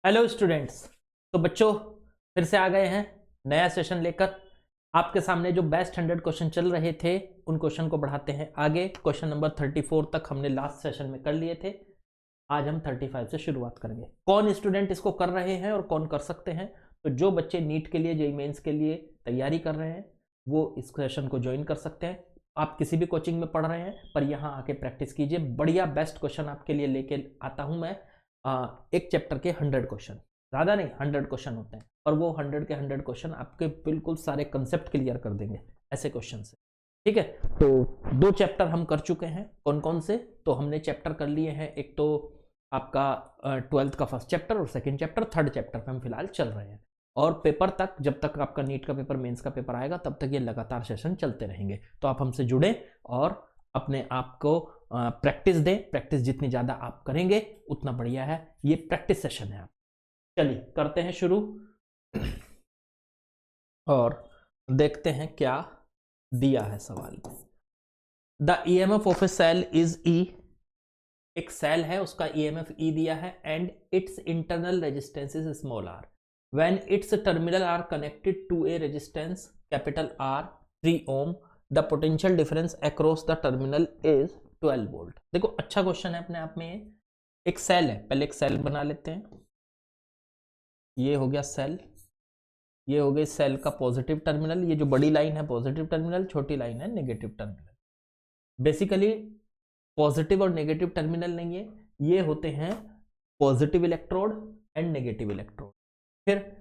Hello students. तो बच्चों फिर से आ गए हैं नया सेशन लेकर। आपके सामने जो बेस्ट 100 क्वेश्चन चल रहे थे उन क्वेश्चन को बढ़ाते हैं आगे। क्वेश्चन नंबर 34 तक हमने लास्ट सेशन में कर लिए थे। आज हम 35 से शुरुआत करेंगे। कौन स्टूडेंट इसको कर रहे हैं और कौन कर सकते हैं? तो जो बच्चे नीट के लिए, जेईई मेंस के लिए तैयारी कर रहे हैं वो इस सेशन को ज्वाइन कर सकते हैं। आप किसी भी कोचिंग में पढ़ रहे हैं पर यहाँ आके प्रैक्टिस कीजिए। बढ़िया बेस्ट क्वेश्चन आपके लिए लेके आता हूँ मैं। एक चैप्टर के 100 क्वेश्चन, ज़्यादा नहीं 100 क्वेश्चन होते हैं और वो 100 के 100 क्वेश्चन आपके बिल्कुल सारे कंसेप्ट क्लियर कर देंगे ऐसे क्वेश्चन से। ठीक है, तो 2 चैप्टर हम कर चुके हैं। कौन कौन से? तो हमने चैप्टर कर लिए हैं, एक तो आपका 12th का फर्स्ट चैप्टर और सेकंड चैप्टर। थर्ड चैप्टर पे हम फिलहाल चल रहे हैं और पेपर तक, जब तक आपका नीट का पेपर, मेंस का पेपर आएगा तब तक ये लगातार सेशन चलते रहेंगे। तो आप हमसे जुड़ें और अपने आप को प्रैक्टिस दें। प्रैक्टिस जितनी ज़्यादा आप करेंगे उतना बढ़िया है। ये प्रैक्टिस सेशन है। आप चलिए करते हैं शुरू और देखते हैं क्या दिया है सवाल में। The EMF of a cell is E. एक सेल है, उसका ईएमएफ ई दिया है and its internal resistance is small R when its terminal are connected to a resistance capital R 3 ohm the potential difference across the terminal is 12 volt. देखो अच्छा question है अपने आप में। एक सेल है, पहले एक सेल बना लेते हैं। ये हो गया सेल, ये हो गई सेल का पॉजिटिव टर्मिनल। ये जो बड़ी लाइन है पॉजिटिव टर्मिनल, छोटी लाइन है नेगेटिव टर्मिनल। बेसिकली पॉजिटिव और नेगेटिव टर्मिनल नहीं है, ये होते हैं positive electrode and negative electrode. फिर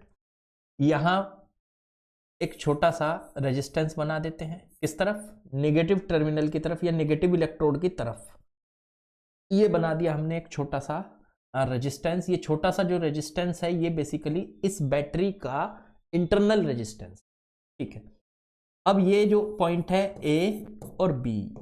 यहां एक छोटा सा रेजिस्टेंस बना देते हैं, किस तरफ? नेगेटिव टर्मिनल की तरफ या नेगेटिव इलेक्ट्रोड की तरफ। ये बना दिया हमने एक छोटा सा रेजिस्टेंस। ये छोटा सा जो रेजिस्टेंस है ये बेसिकली इस बैटरी का इंटरनल रेजिस्टेंस। ठीक है, अब ये जो पॉइंट है ए और बी,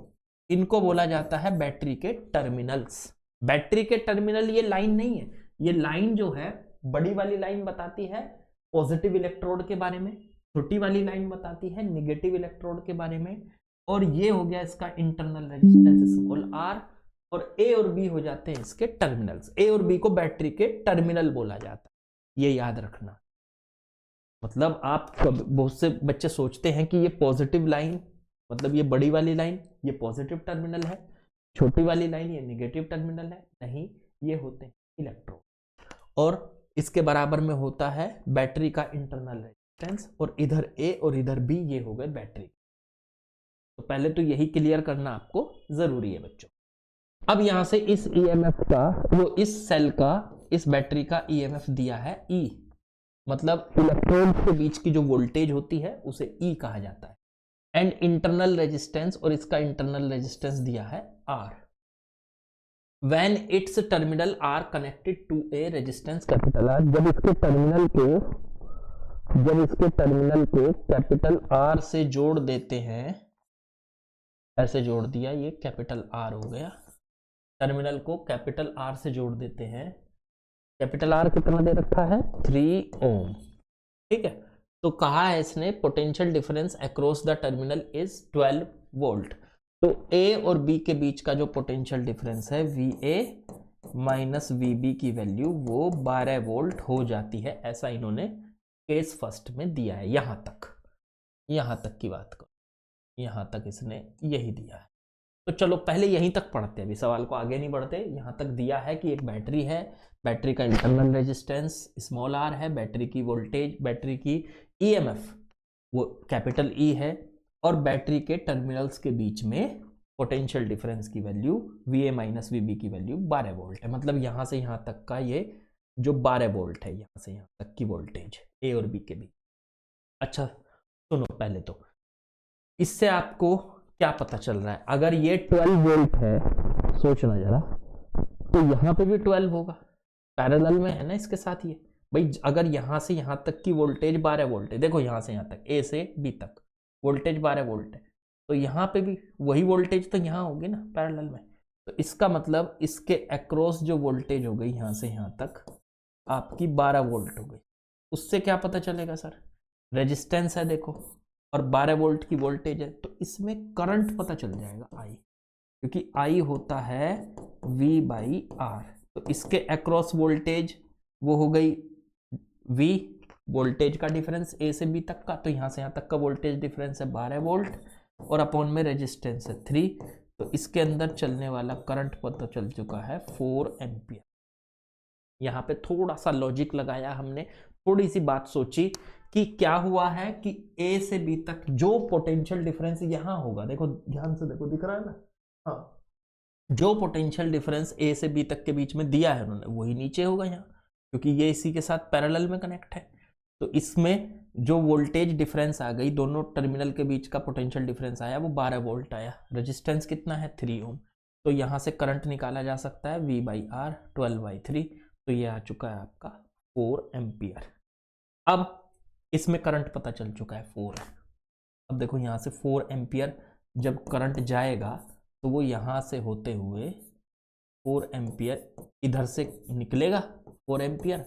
इनको बोला जाता है बैटरी के टर्मिनल्स। बैटरी के टर्मिनल ये लाइन नहीं है, ये लाइन जो है बड़ी वाली लाइन बताती है पॉजिटिव इलेक्ट्रोड के बारे में, छोटी वाली लाइन बताती है नेगेटिव इलेक्ट्रोड के बारे में। और ये हो गया इसका इंटरनल रेजिस्टेंस स्मॉल आर, और ए और बी हो जाते हैं इसके टर्मिनल्स। ए और बी को बैटरी के टर्मिनल बोला जाता है, ये याद रखना। मतलब आप बहुत से बच्चे सोचते हैं कि ये पॉजिटिव लाइन, मतलब ये बड़ी वाली लाइन ये पॉजिटिव टर्मिनल है, छोटी वाली लाइन ये नेगेटिव टर्मिनल है। नहीं, ये होते हैं इलेक्ट्रोड और इसके बराबर में होता है बैटरी का इंटरनल रेजिस्टेंस। और इधर ए और इधर बी ये हो गए बैटरी। तो पहले तो यही क्लियर करना आपको जरूरी है बच्चों। अब यहां से इस ईएमएफ का, वो इस सेल का, इस बैटरी का ईएमएफ दिया है ई, मतलब इलेक्ट्रोड के बीच की जो वोल्टेज होती है उसे ई कहा जाता है। एंड इंटरनल रेजिस्टेंस, और इसका इंटरनल रेजिस्टेंस दिया है R. When its terminal are connected to a resistance capital R, जब इसके टर्मिनल के कैपिटल आर से जोड़ देते हैं, ऐसे जोड़ दिया, ये कैपिटल आर हो गया। टर्मिनल को कैपिटल आर से जोड़ देते हैं। कैपिटल आर कितना दे रखा है? 3 ओम। ठीक है, तो कहा है इसने potential difference across the terminal is 12 volt. तो ए और बी के बीच का जो पोटेंशियल डिफरेंस है VA माइनस VB की वैल्यू वो 12 वोल्ट हो जाती है। ऐसा इन्होंने केस फर्स्ट में दिया है। यहां तक की बात करो, यहां तक इसने यही दिया है। तो चलो पहले यहीं तक पढ़ते हैं, अभी सवाल को आगे नहीं बढ़ते। यहां तक दिया है कि एक बैटरी है, बैटरी का इंटरनल रेजिस्टेंस स्मॉल आर है, बैटरी की वोल्टेज, बैटरी की ईएमएफ वो कैपिटल ई है, और बैटरी के टर्मिनल्स के बीच में पोटेंशियल डिफरेंस की वैल्यू VA माइनस VB की वैल्यू 12 वोल्ट है। मतलब यहां से यहां तक का ये जो 12 वोल्ट है, यहां से यहां तक की वोल्टेज ए और बी के बीच। अच्छा सुनो, पहले तो इससे आपको क्या पता चल रहा है? अगर ये 12 वोल्ट है, सोचना जरा, तो यहां पे भी 12 होगा, पैरेलल में है ना इसके साथ ये। भाई अगर यहां से यहां तक की वोल्टेज 12 वोल्ट है, देखो यहां से यहां तक ए से बी तक वोल्टेज 12 वोल्ट है, तो यहां पे भी वही वोल्टेज तो यहां होगी ना पैरेलल में। तो इसका मतलब इसके अक्रॉस जो वोल्टेज हो गई यहां से यहां तक आपकी 12 वोल्ट हो गई। उससे क्या पता चलेगा सर? रेजिस्टेंस है देखो, और 12 वोल्ट की वोल्टेज है, तो इसमें करंट पता चल जाएगा आई, क्योंकि आई होता है V/R। तो इसके अक्रॉस वोल्टेज वो हो गई V, वोल्टेज का डिफरेंस A से B तक का, तो यहाँ से यहाँ तक का वोल्टेज डिफरेंस है 12 वोल्ट, और अपॉन में रेजिस्टेंस है 3, तो इसके अंदर चलने वाला करंट पता चल चुका है 4 एम्पियर। यहाँ पे थोड़ा सा लॉजिक लगाया हमने, थोड़ी सी बात सोची कि क्या हुआ है कि A से B तक जो पोटेंशियल डिफरेंस यहाँ होगा, देखो ध्यान से देखो, दिख रहा है ना, हाँ, जो पोटेंशियल डिफरेंस A से B तक के बीच में दिया है उन्होंने, वही नीचे होगा यहाँ, क्योंकि ये इसी के साथ पैरेलल में कनेक्ट है। तो इसमें जो वोल्टेज डिफरेंस आ गई, दोनों टर्मिनल के बीच का पोटेंशियल डिफरेंस आया, वो 12 वोल्ट आया। रेजिस्टेंस कितना है 3 ओम, तो यहाँ से करंट निकाला जा सकता है V/R 12/3, तो ये आ चुका है आपका 4 एम्पियर। अब इसमें करंट पता चल चुका है 4 है। अब देखो यहाँ से 4 एम्पियर जब करंट जाएगा तो वो यहाँ से होते हुए 4 एम्पियर इधर से निकलेगा 4 एम्पियर,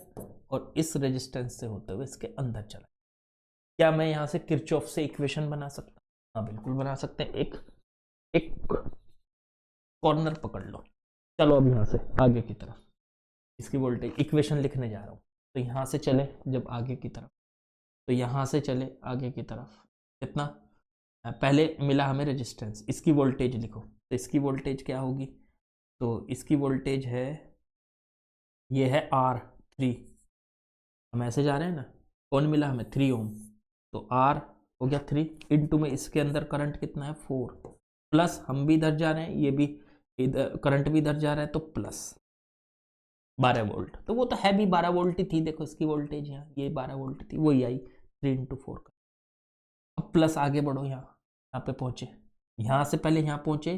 और इस रेजिस्टेंस से होते हुए इसके अंदर चला। क्या मैं यहाँ से किरचॉफ से इक्वेशन बना सकता हूँ? हाँ बिल्कुल बना सकते हैं। एक कॉर्नर पकड़ लो, चलो अब यहाँ से आगे की तरफ इसकी वोल्टेज इक्वेशन लिखने जा रहा हूँ। तो यहाँ से चले जब आगे की तरफ, तो यहाँ से चले आगे की तरफ, कितना पहले मिला हमें रेजिस्टेंस, इसकी वोल्टेज लिखो, तो इसकी वोल्टेज क्या होगी, तो इसकी वोल्टेज है, ये है R3, हम ऐसे जा रहे हैं ना, कौन मिला हमें 3 ओम, तो R हो गया 3 इंटू में इसके अंदर करंट कितना है 4, प्लस हम भी इधर जा रहे हैं, ये भी इधर करंट भी इधर जा रहा है, तो प्लस 12 वोल्ट, तो वो तो है भी 12 वोल्ट ही थी, देखो इसकी वोल्टेज यहाँ ये 12 वोल्ट थी, वही आई 3 इंटू 4 का। अब प्लस आगे बढ़ो, यहाँ पे पहुंचे, यहाँ से पहले यहाँ पहुंचे।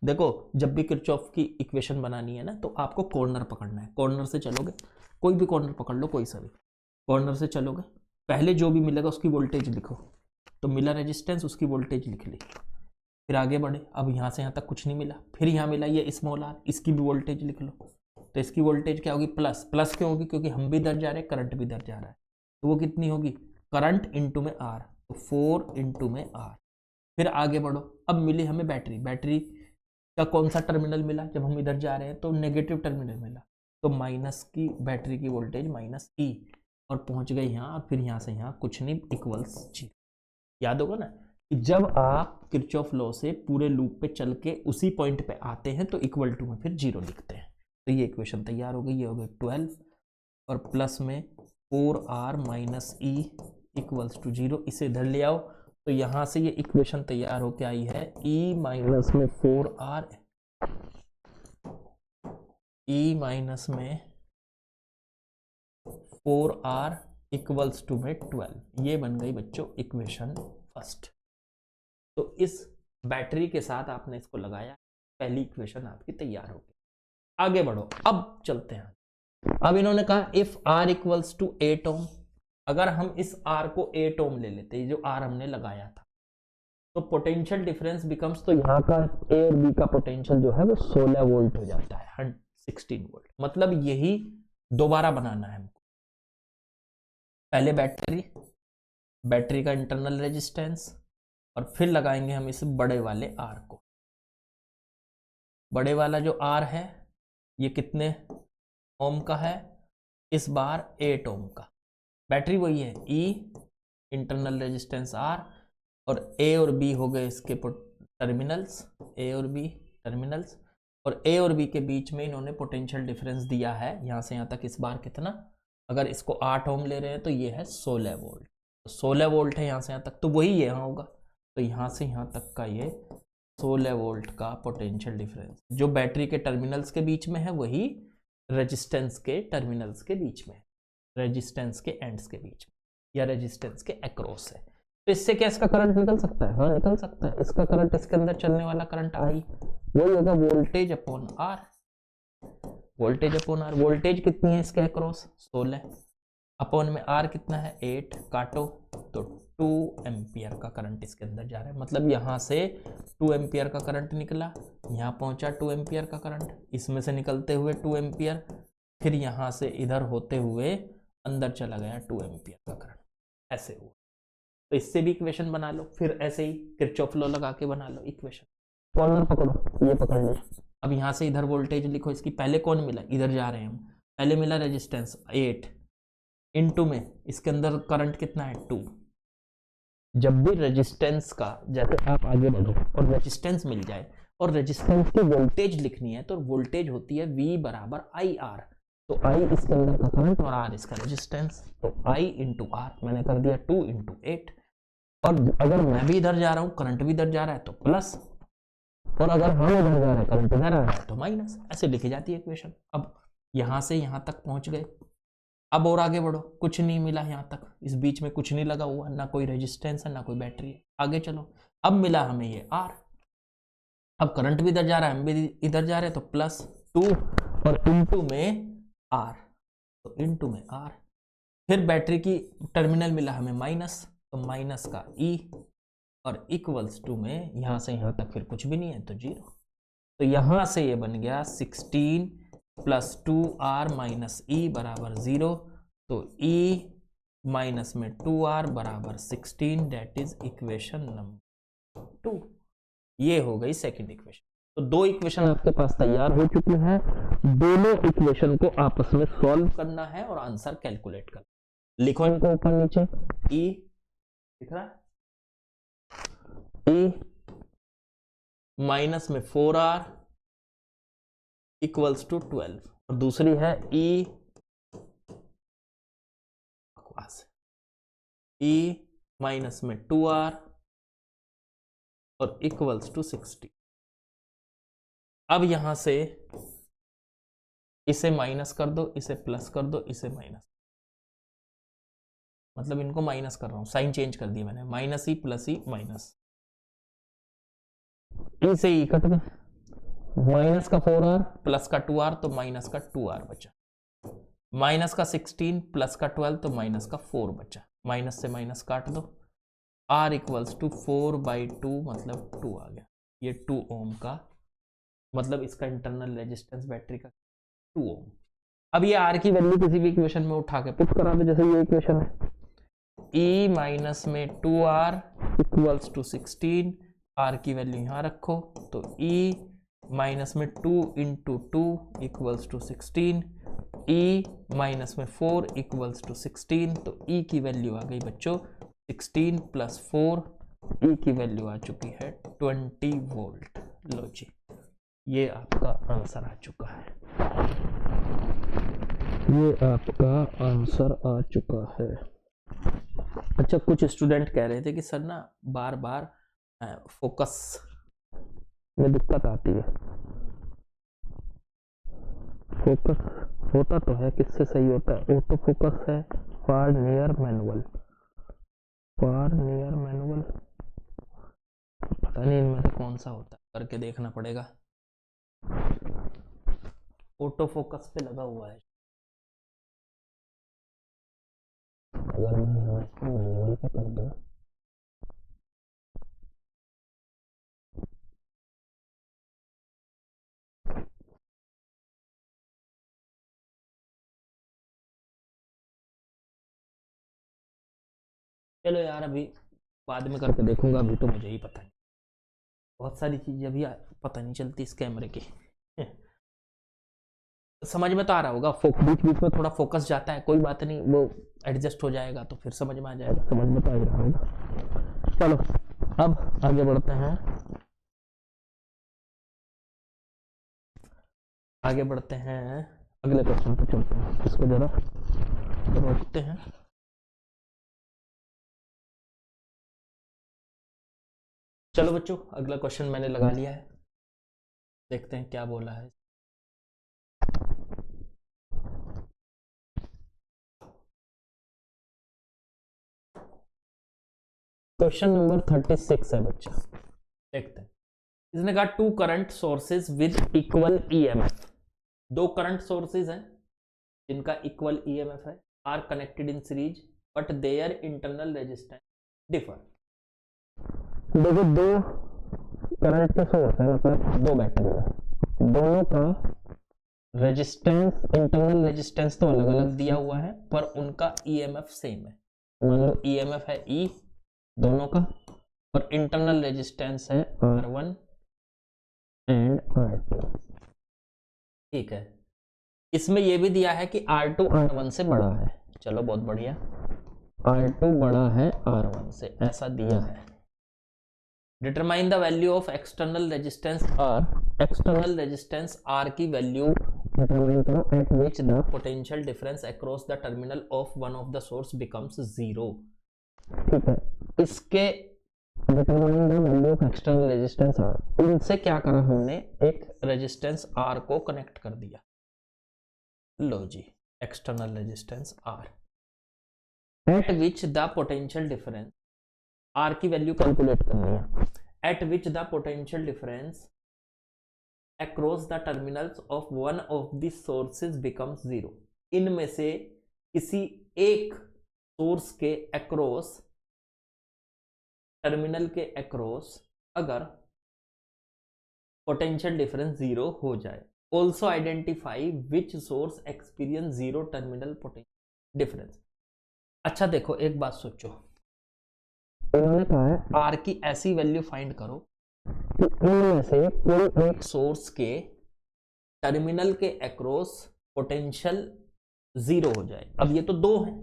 देखो जब भी किरचॉफ की इक्वेशन बनानी है ना, तो आपको कॉर्नर पकड़ना है, कॉर्नर से चलोगे, कोई भी कॉर्नर पकड़ लो, कोई सा भी कॉर्नर से चलोगे, पहले जो भी मिलेगा उसकी वोल्टेज लिखो, तो मिला रेजिस्टेंस, उसकी वोल्टेज लिख ली, फिर आगे बढ़े, अब यहाँ से यहाँ तक कुछ नहीं मिला, फिर यहाँ मिला ये स्मॉल r, इसकी भी वोल्टेज लिख लो, तो इसकी वोल्टेज क्या होगी प्लस, प्लस क्यों होगी, क्योंकि हम भी इधर जा रहे हैं, करंट भी इधर जा रहा है, तो वो कितनी होगी, करंट इंटू में r, तो 4 इंटू में r। फिर आगे बढ़ो, अब मिली हमें बैटरी, बैटरी का कौन सा टर्मिनल मिला, जब हम इधर जा रहे हैं तो नेगेटिव टर्मिनल मिला, तो माइनस की बैटरी की वोल्टेज -E, और पहुंच गए यहाँ, और फिर यहाँ से यहाँ कुछ नहीं, इक्वल्स 0। याद होगा ना कि जब आप किरचॉफ लॉ से पूरे लूप पे चल के उसी पॉइंट पे आते हैं तो इक्वल टू में फिर 0 लिखते हैं। तो ये इक्वेशन तैयार हो गई, ये हो गई 12, और प्लस में 4R - E इक्वल्स टू 0, इसे इधर ले आओ, तो यहाँ से ये इक्वेशन तैयार होके आई है, E माइनस में 4R, E माइनस में 4R इक्वल्स टू में 12। ये बन गई बच्चों इक्वेशन फर्स्ट। तो इस बैटरी के साथ आपने इसको लगाया, पहली इक्वेशन आपकी तैयार हो गई। आगे बढ़ो, अब चलते हैं। अब इन्होंने कहा इफ R इक्वल्स टू 8 ओम, अगर हम इस R को 8 ओम ले लेते, जो R हमने लगाया था, तो पोटेंशियल डिफरेंस बिकम्स, तो यहाँ का A और B का पोटेंशियल जो है वो 16 वोल्ट हो जाता है, 16 वोल्ट। मतलब यही दोबारा बनाना है हमको, पहले बैटरी का इंटरनल रेजिस्टेंस, और फिर लगाएंगे हम इस बड़े वाले R को। बड़े वाला जो R है ये कितने ओम का है, इस बार 8 ओम का। बैटरी वही है, E इंटरनल रेजिस्टेंस R, और A और B हो गए इसके टर्मिनल्स, A और B टर्मिनल्स, और A और B के बीच में इन्होंने पोटेंशियल डिफरेंस दिया है यहाँ से यहाँ तक, इस बार कितना, अगर इसको 8 ओम ले रहे हैं तो ये है 16 वोल्ट, तो 16 वोल्ट है यहाँ से यहाँ तक, तो वही यहाँ होगा, तो यहाँ से यहाँ तक का ये 16 वोल्ट का पोटेंशियल डिफरेंस जो बैटरी के टर्मिनल्स के बीच में है, वही रेजिस्टेंस के टर्मिनल्स के बीच में, रेजिस्टेंस के एंड्स के बीच में, या रेजिस्टेंस के अक्रॉस है। तो इससे क्या इसका करंट निकल सकता है, हाँ निकल सकता है। इसका करंट, इसके अंदर चलने वाला करंट आई, वही होगा voltage upon R, voltage upon R. Voltage कितनी है इसके अक्रॉस 16, अपॉन में आर कितना है 8, काटो तो 2 एम्पियर का करंट इसके अंदर जा रहा है। मतलब यहाँ से 2 एम्पियर का करंट निकला, यहाँ पहुंचा 2 एम्पियर का करंट, इसमें से निकलते हुए 2 एम्पियर, फिर यहाँ से इधर होते हुए अंदर चला गया 2 एम्पियर का करंट, ऐसे हुआ। तो इससे भी इक्वेशन बना लो, फिर ऐसे ही किरचॉफ लॉ लगा के बना लो इक्वेशन। कॉर्नर पकड़ो, ये पकड़ लिया। अब यहाँ से इधर वोल्टेज लिखो, इसकी पहले कौन मिला, इधर जा रहे हैं हम, पहले मिला रेजिस्टेंस 8 इनटू में इसके अंदर करंट कितना है 2। जब भी रेजिस्टेंस का, जैसे आप आगे बढ़ो और रेजिस्टेंस मिल जाए और रेजिस्टेंस की वोल्टेज लिखनी है, तो वोल्टेज होती है V बराबर IR। तो I इसके अंदर का करंट और R इसका रेजिस्टेंस, तो I इंटू R मैंने कर दिया 2 इंटू 8। और अगर मैं भी इधर जा रहा हूं, करंट भी इधर जा रहा है तो प्लस, और अगर हम इधर जा रहे हैं, करंट इधर आ रहा है तो माइनस। ऐसे लिखी जाती है इक्वेशन। अब यहां से यहां तक पहुंच गए, अब और आगे बढ़ो, कुछ नहीं मिला यहां तक, इस बीच में कुछ नहीं लगा हुआ, ना कोई रेजिस्टेंस है ना कोई बैटरी है। आगे चलो, अब मिला हमें ये R। अब करंट भी इधर जा रहा है, हम भी इधर जा रहे हैं, तो प्लस 2 और इनटू में R, तो इनटू में R। फिर बैटरी की टर्मिनल मिला हमें माइनस, तो माइनस का E और इक्वल्स टू में यहां से यहां तक फिर कुछ भी नहीं है तो 0। तो यहां से ये बन गया 16 प्लस 2R माइनस E बराबर 0। तो E माइनस में 2R बराबर 16, डेट इज इक्वेशन नंबर 2। ये हो गई सेकंड इक्वेशन। तो दो इक्वेशन आपके पास तैयार हो चुकी हैं। दोनों इक्वेशन को आपस में सॉल्व करना है और आंसर कैलकुलेट करना। लिखो इनको ऊपर नीचे। E दिख रहा है, E माइनस में 4R इक्वल्स टू 12, और दूसरी है E माइनस में 2R और इक्वल्स टू 60। अब यहां से इसे माइनस कर दो, इसे प्लस कर दो, इसे माइनस, मतलब इनको माइनस कर रहा हूं, साइन चेंज कर दिया मैंने, minus E plus E minus, ई से ई कट गए, माइनस का 4R प्लस का 2R तो माइनस का 2R बचा, माइनस का 16 प्लस का 12 तो माइनस का 4 बचा, माइनस से माइनस काट दो, R इक्वल्स टू 4/2 मतलब 2 आ गया। ये 2 ओम का, मतलब इसका इंटरनल रेजिस्टेंस बैटरी का 2 ओम। अब ये R की वैल्यू किसी भी इक्वेशन में उठा के पुट करा दो, जैसे ये इक्वेशन है, E माइनस में 2R इक्वल्स टू 16, R की वैल्यू यहां रखो, तो E माइनस में 2 into 2 equals to 16, E minus में 4 इक्वल्स टू 16, तो E की वैल्यू आ गई बच्चों 16 प्लस 4, E की वैल्यू आ चुकी है 20 वोल्ट। लो जी, ये आपका आंसर आ चुका है, ये आपका आंसर आ चुका है। अच्छा, कुछ स्टूडेंट कह रहे थे कि सर ना बार बार फोकस में दिक्कत आती है। फोकस होता तो है, किससे सही होता है? ऑटो फोकस है, फार नियर मैनुअल, फार नियर मैनुअल, पता नहीं इनमें से कौन सा होता है, करके देखना पड़ेगा। ऑटो फोकस पे लगा हुआ है, अगर मैं यहाँ इसको मैनुअल पे कर दूं, चलो यार अभी बाद में करके देखूंगा, अभी तो मुझे ही पता नहीं, बहुत सारी चीजें अभी पता नहीं चलती इस कैमरे की। समझ में तो आ रहा होगा, बीच बीच में थोड़ा फोकस जाता है, कोई बात नहीं, वो एडजस्ट हो जाएगा तो फिर समझ में आ जाएगा, समझ में तो आ ही रहा होगा। चलो अब आगे बढ़ते हैं, आगे बढ़ते हैं, अगले क्वेश्चन पे चलते हैं। इसको जरा रोकते हैं। चलो बच्चों, अगला क्वेश्चन मैंने लगा लिया है, देखते हैं क्या बोला है। क्वेश्चन नंबर 36 है बच्चा, देखते हैं। इसने कहा 2 current sources with equal EMF, 2 current sources हैं जिनका इक्वल ईएमएफ है, are connected in series but their internal resistance differ. देखो, 2 करंट के सोर्स है, मतलब 2 बैटरी है, दोनों का रेजिस्टेंस, इंटरनल रेजिस्टेंस तो अलग अलग दिया हुआ है पर उनका ईएमएफ सेम है। मान लो ईएमएफ है ई दोनों का, और इंटरनल रेजिस्टेंस है R1 एंड R2, ठीक है। इसमें ये भी दिया है कि R2 R1 से बड़ा है, चलो बहुत बढ़िया, R2 बड़ा है R1 से, ऐसा दिया है। Determine the value of external resistance R, external resistance R की वैल्यू डिटरमाइन करो eight which the potential difference across the terminal of one of the source becomes 0। ठीक है, इसके determine the value of external resistance R, इनसे क्या करा हमने, एक रेजिस्टेंस R को कनेक्ट कर दिया। लो जी, external resistance R at which the potential difference, R की वैल्यू कैलकुलेट करनी है, at which the potential difference across the terminals of one of the sources becomes 0। इनमें से किसी एक सोर्स के अक्रॉस, टर्मिनल के अक्रॉस अगर पोटेंशियल डिफरेंस 0 हो जाए। Also identify which source experiences 0 terminal potential difference. अच्छा देखो, एक बात सोचो, इन्होंने कहा है आर की ऐसी वैल्यू फाइंड करो कि इनमें से कोई एक सोर्स के टर्मिनल के अक्रॉस पोटेंशियल 0 हो जाए। अब ये तो दो हैं,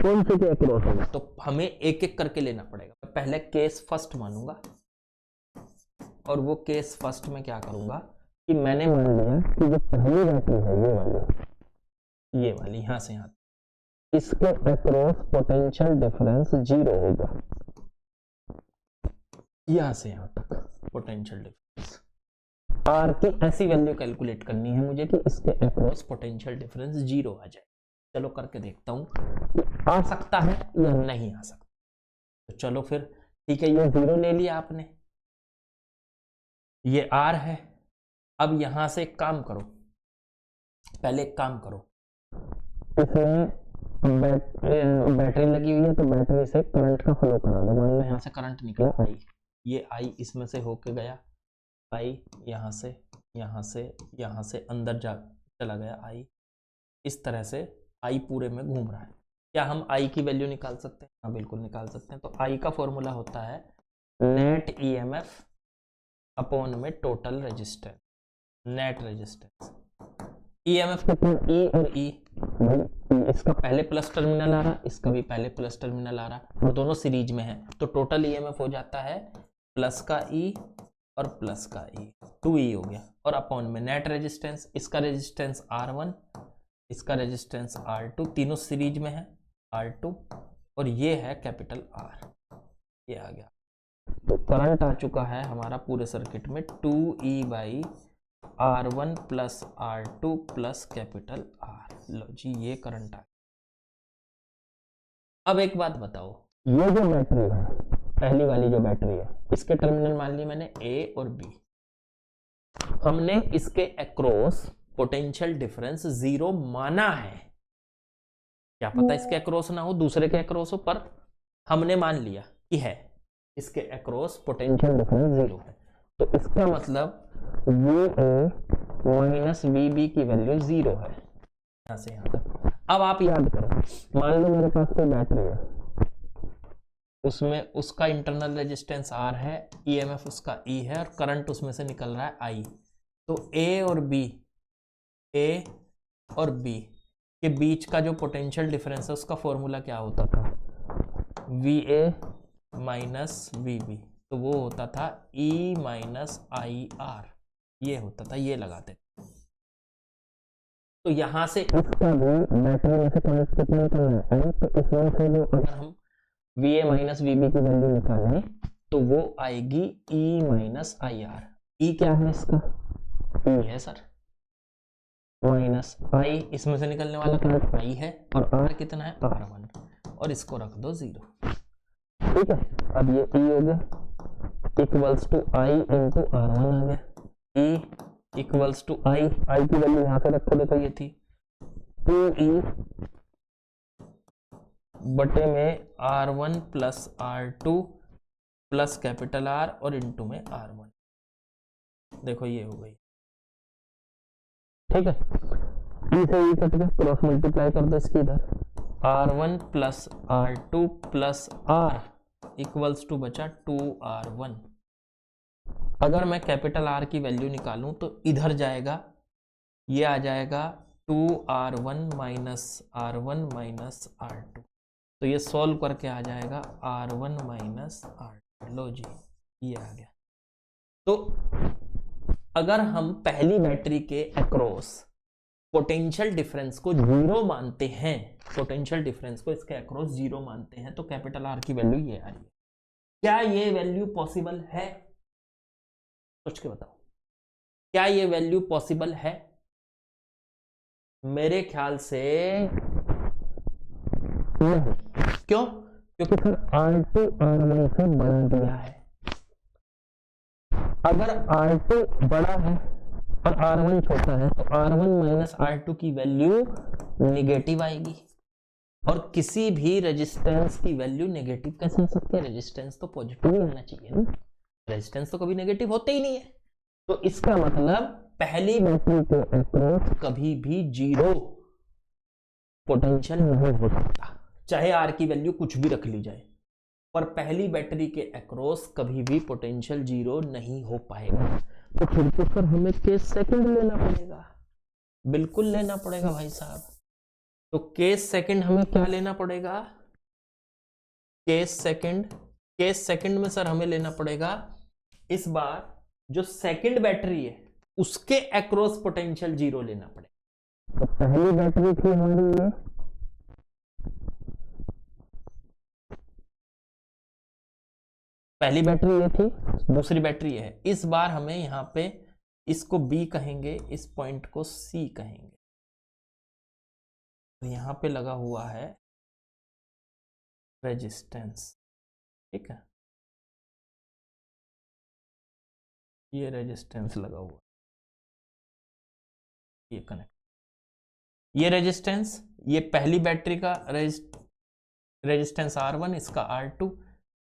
कौन से के अक्रॉस होगा, तो हमें एक एक करके लेना पड़ेगा। पहले केस फर्स्ट मानूंगा, और वो केस फर्स्ट में क्या करूंगा कि मैंने मान लिया कि जो पहली बैटरी है ये वाली यहां से यहां, इसके अक्रॉस पोटेंशियल डिफरेंस 0 होगा, यहां से यहां तक पोटेंशियल डिफरेंस। आर की ऐसी वैल्यू कैलकुलेट करनी है मुझे कि इसके अक्रॉस पोटेंशियल डिफरेंस 0 आ जाए। चलो करके देखता हूं आ सकता है या नहीं आ सकता। तो चलो फिर ठीक है, ये 0 ले लिया आपने, ये आर है। अब यहां से एक काम करो, पहले एक काम करो, इसमें बैटरी लगी हुई है तो बैटरी से करंट का फ्लो करा दो। मान लो यहां से करंट निकला आई, ये आई इसमें से होके गया, आई यहां से यहां से यहां से अंदर जा चला गया आई, इस तरह से आई पूरे में घूम रहा है। क्या हम आई की वैल्यू निकाल सकते हैं? हाँ बिल्कुल निकाल सकते हैं। तो आई का फॉर्मूला होता है नेट ईएमएफ अपॉन में total resistance, net resistance. EMF कितना, ई और ई, इसका पहले प्लस टर्मिनल आ रहा, इसका भी पहले प्लस टर्मिनल आ रहा, और दोनों सीरीज में है, तो टोटल ईएमएफ हो जाता है प्लस का ई और प्लस का ई, 2ई हो गया, और अपॉन में नेट रेजिस्टेंस, इसका रेजिस्टेंस R1, इसका रेजिस्टेंस R2, तीनों सीरीज में है R2, और ये है कैपिटल R, ये आ गया। तो करंट आ चुका है हमारा पूरे सर्किट में 2E by R1 plus R2 plus capital R। लो जी, ये करंट आ गया। अब एक बात बताओ, ये जो बैटरी है, पहली वाली जो बैटरी है, इसके टर्मिनल मान ली मैंने A और B, हमने इसके अक्रॉस पोटेंशियल डिफरेंस 0 माना है। क्या पता इसके अक्रॉस ना हो, दूसरे के अक्रॉस हो, पर हमने मान लिया कि है, इसके अक्रॉस पोटेंशियल डिफरेंस 0 है। तो इसका मतलब VA माइनस VB की वैल्यू 0 है, यहां से यहां तक। अब आप याद करो, मान लो मेरे पास कोई बैटरी है, उसमें उसका इंटरनल रेजिस्टेंस R है, ईएमएफ उसका E है, और करंट उसमें से निकल रहा है I। तो A और B के बीच का जो पोटेंशियल डिफरेंस है उसका फॉर्मूला क्या होता था, VA माइनस VB, तो वो होता था E माइनस IR, ये होता था, ये लगाते। तो यहां से इसका भी बैटरी में से करंट कितना निकलना है, तो इसमें से जो अगर हम VA माइनस VB की वैल्यू निकालें तो वो आएगी E माइनस IR। E क्या है इसका, E है सर, माइनस I, इसमें से निकलने वाला करंट I है, और R कितना है, R1, और इसको रख दो 0। ठीक है, अब ये E हो गया equals to I into R1 आ गया, E इक्वल्स टू I की वैल्यू यहां से रखो, देखो ये थी 2E बटे में R1 plus R2 plus capital R और इंटू में R1, देखो ये हो गई। ठीक है, E से E कट गया, क्रॉस मल्टीप्लाई कर दो इसकी इधर, R1 plus R2 plus R equals to बचा 2R1। अगर मैं कैपिटल R की वैल्यू निकालूं तो इधर जाएगा, ये आ जाएगा 2r1 minus r1 minus r2, तो ये सॉल्व करके आ जाएगा r1 माइनस r2। लो जी, ये आ गया। तो अगर हम पहली बैटरी के अक्रॉस पोटेंशियल डिफरेंस को जीरो मानते हैं, पोटेंशियल डिफरेंस को इसके अक्रॉस जीरो मानते हैं, तो कैपिटल आर की वैल्यू ये आ रही है। क्या ये वैल्यू पॉसिबल है? सोच के बताओ, क्या ये वैल्यू पॉसिबल है? मेरे ख्याल से नहीं। क्यों? क्योंकि फिर R2 R1 से बड़ा दिया है। अगर R2 बड़ा है और R1 छोटा है तो R1 माइनस R2 की वैल्यू नेगेटिव आएगी, और किसी भी रेजिस्टेंस की वैल्यू नेगेटिव कैसे हो सकती है? रेजिस्टेंस तो पॉजिटिव ही होना चाहिए ना, रेजिस्टेंस तो कभी नेगेटिव होते ही नहीं है। तो इसका मतलब पहली बैटरी के अक्रॉस कभी भी जीरो पोटेंशियल नहीं हो सकता, चाहे आर की वैल्यू कुछ भी रख ली जाए, पर पहली बैटरी के अक्रॉस कभी भी पोटेंशियल जीरो नहीं हो पाएगा। तो फिर तो सर हमें केस सेकंड लेना पड़ेगा, बिल्कुल लेना पड़ेगा भाई साहब। तो केस सेकंड हमें क्या लेना पड़ेगा? केस सेकंड में सर हमें लेना पड़ेगा इस बार जो सेकंड बैटरी है उसके अक्रॉस पोटेंशियल जीरो लेना पड़ेगा। तो पहली बैटरी थी हमारी ये, पहली बैटरी ये थी, दूसरी बैटरी ये है। इस बार हमें यहां पे इसको B कहेंगे, इस पॉइंट को C कहेंगे। तो यहां पे लगा हुआ है रेजिस्टेंस, ठीक है, ये रेजिस्टेंस लगा हुआ, ये कनेक्ट, ये रेजिस्टेंस, ये पहली बैटरी का रेजिस्टेंस R1, इसका R2,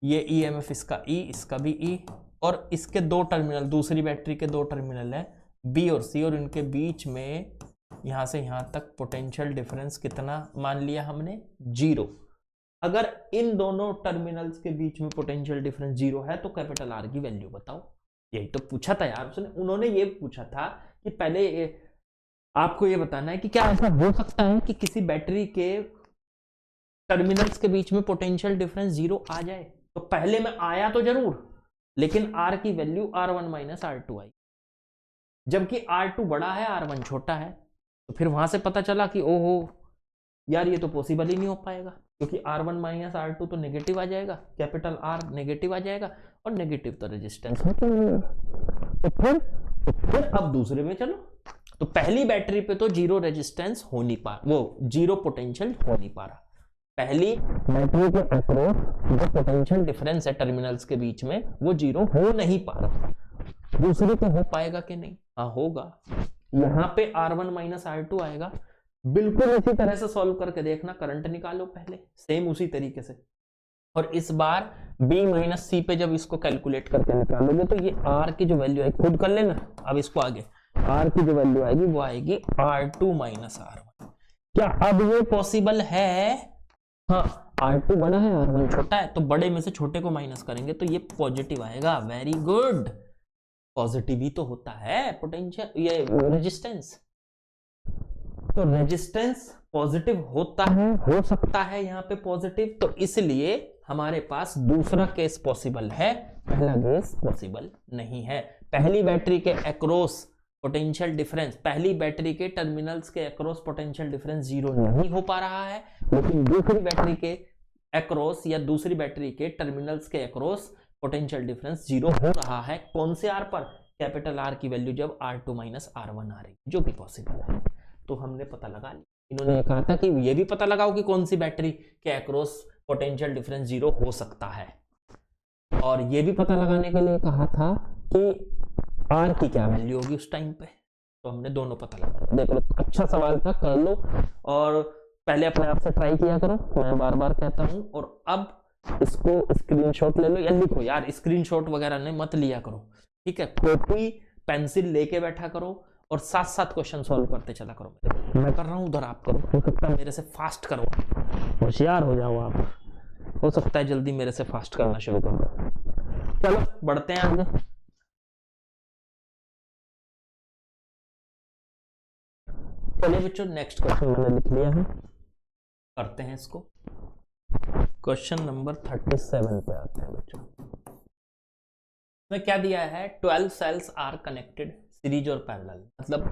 ये EMF इसका E, इसका भी E, और इसके दो टर्मिनल, दूसरी बैटरी के दो टर्मिनल है B और C, और इनके बीच में यहां से यहां तक पोटेंशियल डिफरेंस कितना मान लिया हमने? जीरो। अगर इन दोनों टर्मिनल्स के बीच में पोटेंशियल डिफरेंस जीरो है तो कैपिटल आर की वैल्यू बताओ। यही तो पूछा था यार उसने, उन्होंने ये पूछा था कि पहले आपको ये बताना है कि क्या ऐसा हो सकता है कि किसी बैटरी के टर्मिनल्स के बीच में पोटेंशियल डिफरेंस जीरो आ जाए। तो पहले में आया तो जरूर, लेकिन आर की वैल्यू R1 माइनस R2 आई, जबकि R2 बड़ा है R1 छोटा है। तो फिर वहां से पता चला कि ओहो यार ये तो पॉसिबल ही नहीं हो पाएगा, क्योंकि R1 माइनस R2 तो नेगेटिव आ जाएगा, कैपिटल R नेगेटिव आ जाएगा, और नेगेटिव तो रेजिस्टेंस होता ही नहीं है। तो फिर अब दूसरे में चलो, तो पहली बैटरी पे तो जीरो रेजिस्टेंस हो नहीं पा, वो जीरो पोटेंशियल हो नहीं पा रहा। पहली बैटरी के अक्रॉस जो पोटेंशियल डिफरेंस है टर्मिनल्स के बीच में वो जीरो हो नहीं पा रहा। दूसरे पे हो पाएगा कि नहीं? हाँ होगा, यहाँ पे R1 माइनस R2 आएगा। बिल्कुल इसी तरह से सॉल्व करके देखना, करंट निकालो पहले सेम उसी तरीके से, और इस बार B माइनस C पे जब इसको कैलकुलेट करके निकालोगे तो ये R की जो वैल्यू है, खुद कर लेना। अब इसको आगे R की जो वैल्यू आएगी वो आएगी R2 माइनस R1। क्या अब ये पॉसिबल है? हाँ, R2 बड़ा है R1 छोटा है, तो बड़े में से छोटे को माइनस करेंगे तो ये पॉजिटिव आएगा। वेरी गुड, पॉजिटिव ही तो होता है पोटेंशियल, ये रेजिस्टेंस। तो रेजिस्टेंस पॉजिटिव होता है, हो सकता है यहाँ पे पॉजिटिव, तो इसलिए हमारे पास दूसरा केस पॉसिबल है, पहला केस पॉसिबल नहीं है। पहली बैटरी के अक्रॉस पोटेंशियल डिफरेंस, पहली बैटरी के टर्मिनल्स के अक्रॉस पोटेंशियल डिफरेंस जीरो नहीं हो पा रहा है, लेकिन दूसरी बैटरी के अक्रॉस या दूसरी बैटरी के टर्मिनल्स के अक्रॉस पोटेंशियल डिफरेंस जीरो हो रहा है। कौन से आर पर? कैपिटल आर की वैल्यू जब R2 माइनस R1 आ रही, जो कि पॉसिबल है। तो हमने पता लगा लिया। इन्होंने कहा था कि ये भी पता लगाओ कि कौन सी बैटरी के अक्रॉस पोटेंशियल डिफरेंस जीरो हो सकता है, और ये भी पता लगाने के लिए कहा था कि आर की क्या वैल्यू होगी उस टाइम पे। तो हमने दोनों पता लगा। देख लो, अच्छा सवाल था, कर लो, और पहले अपने आप से ट्राई किया करो, मैं बार बार कहता हूं। और अब इसको स्क्रीनशॉट ले लो या लिखो, यार स्क्रीनशॉट वगैरह नहीं मत लिया करो, ठीक है, कॉपी पेंसिल लेके बैठा करो और साथ साथ क्वेश्चन सॉल्व करते चला करो। मैं कर रहा हूं उधर आप करो, हो सकता है मेरे से फास्ट करो, होशियार हो जाओ आप, हो सकता है जल्दी मेरे से फास्ट करना शुरू कर दो। चलो बढ़ते हैं आगे। चलिए बच्चों नेक्स्ट क्वेश्चन मैंने लिख लिया है, करते हैं इसको। क्वेश्चन नंबर 37 पे आते हैं बच्चों। में क्या दिया है, 12 सेल्स आर कनेक्टेड सीरीज और पैरेलल, मतलब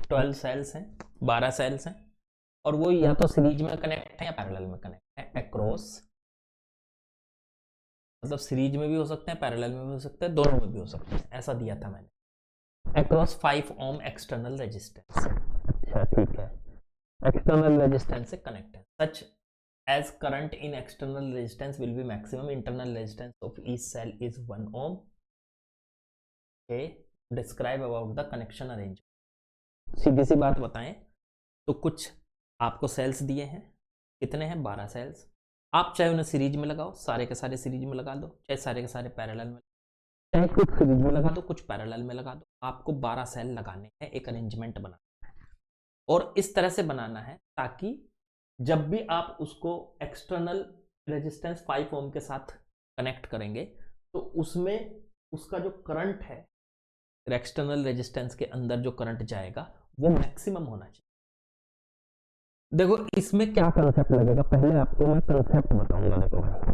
12 सेल्स हैं, 12 सेल्स हैं, और वो या तो सीरीज में कनेक्ट है या पैरेलल में कनेक्ट है अक्रॉस, मतलब सीरीज में भी हो सकते हैं, पैरेलल में भी हो सकते हैं, दोनों में भी हो सकते हैं, ऐसा दिया था मैंने। Across 5 ohm external resistance. अच्छा ठीक है, एक्सटर्नल रेजिस्टेंस से कनेक्ट है। Such as current in external resistance will be maximum internal resistance of each cell is 1 ohm. Okay, describe about the connection arrangement. सीधी सी बात बताएं तो कुछ आपको सेल्स दिए हैं, कितने हैं, 12 सेल्स। आप चाहे उन्हें सीरीज में लगाओ, सारे के सारे सीरीज में लगा दो, चाहे सारे के सारे पैरेलल में, चाहे कुछ सीरीज में लगा दो, कुछ पैरेलल में लगा दो। आपको 12 सेल लगाने हैं, एक अरेंजमेंट बनाना है, और इस तरह से बनाना है ताकि जब भी आप उसको एक्सटर्नल रेजिस्टेंस 5 ओम के साथ कनेक्ट करेंगे तो उसमें उसका जो करंट है, एक्सटर्नल रेजिस्टेंस के अंदर जो करंट जाएगा वो मैक्सिमम होना चाहिए। देखो इसमें क्या कंसेप्ट लगेगा, पहले आपको मैं कंसेप्ट बताऊंगा। देखो भाई,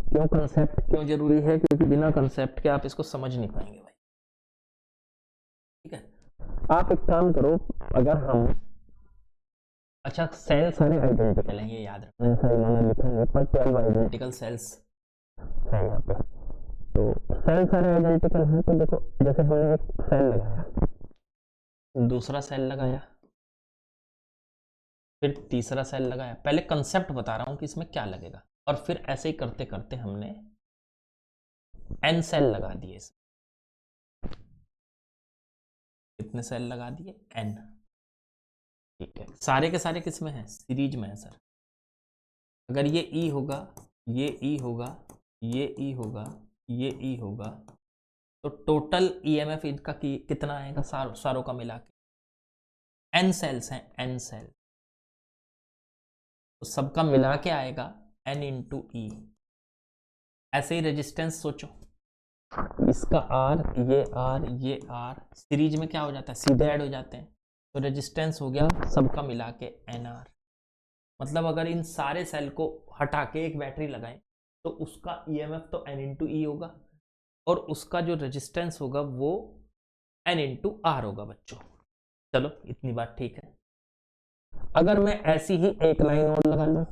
क्यों कंसेप्ट क्यों जरूरी है, क्योंकि बिना कंसेप्ट के आप इसको समझ नहीं पाएंगे भाई। ठीक है, आप एक काम करो, अगर हम, अच्छा सेल सारे आइडेंटिकल हैं, ये याद रखना, ऐसा इन्होंने लिखा है पर 12 आइडेंटिकल सेल्स है यहाँ पे, तो सेल सारे आइडेंटिकल हैं। तो देखो जैसे हमने एक सेल लगाया, दूसरा सेल लगाया, फिर तीसरा सेल लगाया, पहले कंसेप्ट बता रहा हूं कि इसमें क्या लगेगा, और फिर ऐसे ही करते करते हमने n सेल लगा दिए। कितने सेल लगा दिए, n। ठीक है, सारे के सारे किस में है, सीरीज में है सर। अगर ये E होगा, ये E होगा, ये E होगा, ये E होगा, तो टोटल EMF इनका कितना आएगा, सारों का मिला के। n सेल्स हैं, n सेल, तो सबका मिला के आएगा n इंटू ई। ऐसे ही रेजिस्टेंस सोचो, इसका R, ये R सीरीज में क्या हो जाता है, सीधे ऐड हो जाते हैं, तो रेजिस्टेंस हो गया सबका मिला के NR। मतलब अगर इन सारे सेल को हटा के एक बैटरी लगाएं तो उसका EMF तो n इंटू ई होगा, और उसका जो रेजिस्टेंस होगा वो n इंटू आर होगा बच्चों। चलो इतनी बात ठीक है। अगर मैं ऐसी ही एक लाइन और लगा लूं,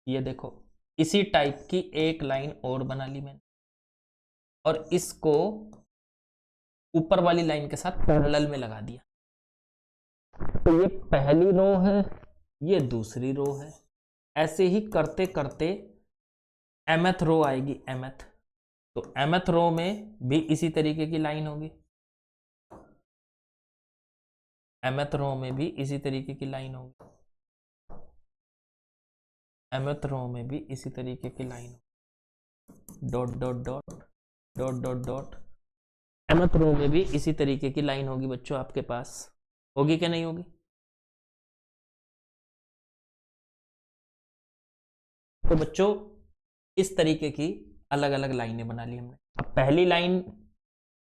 ये देखो इसी टाइप की एक लाइन और बना ली मैंने, और इसको ऊपर वाली लाइन के साथ पैरेलल में लगा दिया, तो ये पहली रो है, ये दूसरी रो है। ऐसे ही करते करते mth रो आएगी, mth, तो mth रो में भी इसी तरीके की लाइन होगी, mth रो में भी इसी तरीके की लाइन होगी, mth रो में भी इसी तरीके की लाइन होगी, dot dot dot dot dot dot. mth रो में भी इसी तरीके की लाइन होगी बच्चों, आपके पास होगी कि नहीं होगी। तो बच्चों इस तरीके की अलग अलग लाइनें बना ली हमने। अब पहली लाइन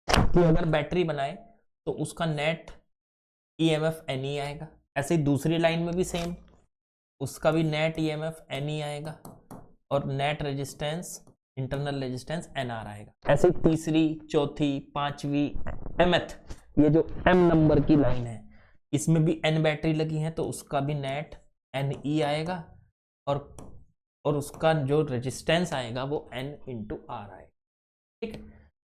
की अगर बैटरी बनाए तो उसका नेट EMF NE आएगा, ऐसे ही दूसरी लाइन में भी सेम, उसका भी नेट EMF NE आएगा, और net resistance, internal resistance NR आएगा। ऐसे तीसरी, चौथी, पांचवी, mth, ये जो m नंबर की लाइन है इसमें भी n बैटरी लगी है, तो उसका भी नेट NE आएगा, और उसका जो रेजिस्टेंस आएगा वो n इंटू आर आएगा। ठीक है,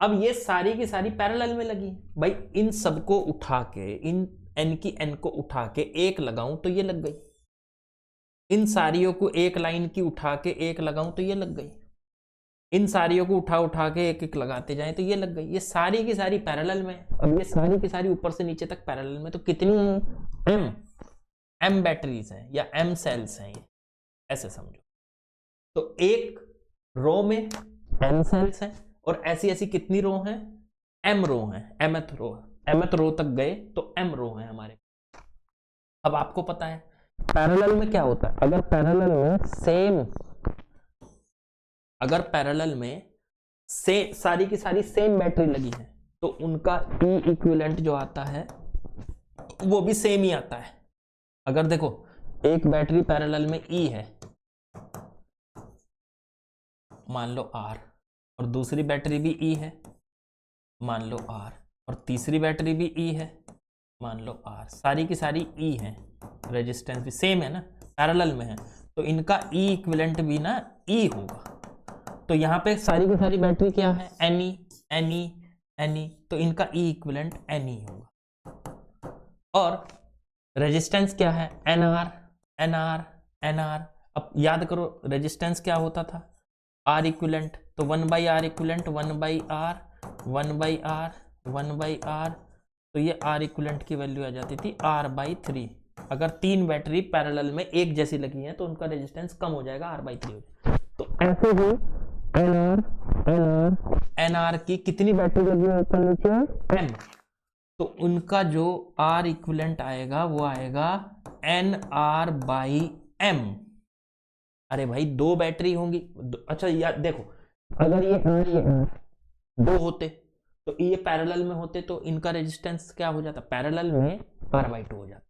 अब ये सारी की सारी पैरेलल में लगी भाई, इन सबको उठा के, इन n की n को उठा के एक लगाऊं तो ये लग गई, इन सारियों को एक लाइन की उठा के एक लगाऊं तो ये लग गई, इन सारियों को उठा उठा के एक एक लगाते जाएं तो ये लग गई। ये सारी की सारी पैरेलल में। अब ये सारी की सारी ऊपर से नीचे तक पैरेलल में, तो कितनी है, m बैटरीज हैं या m सेल्स हैं, ये ऐसे समझो। तो एक रो में n सेल्स हैं, और ऐसी ऐसी कितनी रो हैं, m रो हैं, mth रो तक गए तो m रो हैं हमारे। अब आपको पता है पैरेलल में क्या होता है, अगर पैरेलल में सारी की सारी सेम बैटरी लगी है, तो उनका ई इक्विवेलेंट जो आता है वो भी सेम ही आता है। अगर देखो एक बैटरी पैरेलल में ई है मान लो आर, और दूसरी बैटरी भी ई है मान लो आर, और तीसरी बैटरी भी ई है मान लो आर, सारी की सारी ई है, रेजिस्टेंस भी सेम है ना, पैरेलल में है, तो इनका ई इक्विवेलेंट भी ना ई होगा। तो यहाँ पे सारी की सारी बैटरी क्या है, एनी एनी एनी, तो इनका ई इक्विवेलेंट एनी होगा। और रेजिस्टेंस क्या है, N R N R N R. अब याद करो रेजिस्टेंस क्या होता था, आर इक्विवेलेंट, तो 1/r equivalent 1/r 1/r 1/r, तो ये आर इक्विवेलेंट की वैल्यू आ जाती थी r/3। अगर तीन बैटरी पैरेलल में एक जैसी लगी हैं तो उनका रेजिस्टेंस कम हो जाएगा, r/3 हो जाएगा। तो ऐसे ही एन आर की कितनी बैटरी लगी है ऊपर नीचे, m, तो उनका जो R इक्विवेलेंट आएगा वो आएगा NR/M। अरे भाई दो बैटरी होंगी, अच्छा यार देखो अगर ये दो होते तो ये पैरेलल में होते तो इनका रेजिस्टेंस क्या हो जाता, पैरेलल में R/2 हो जाता,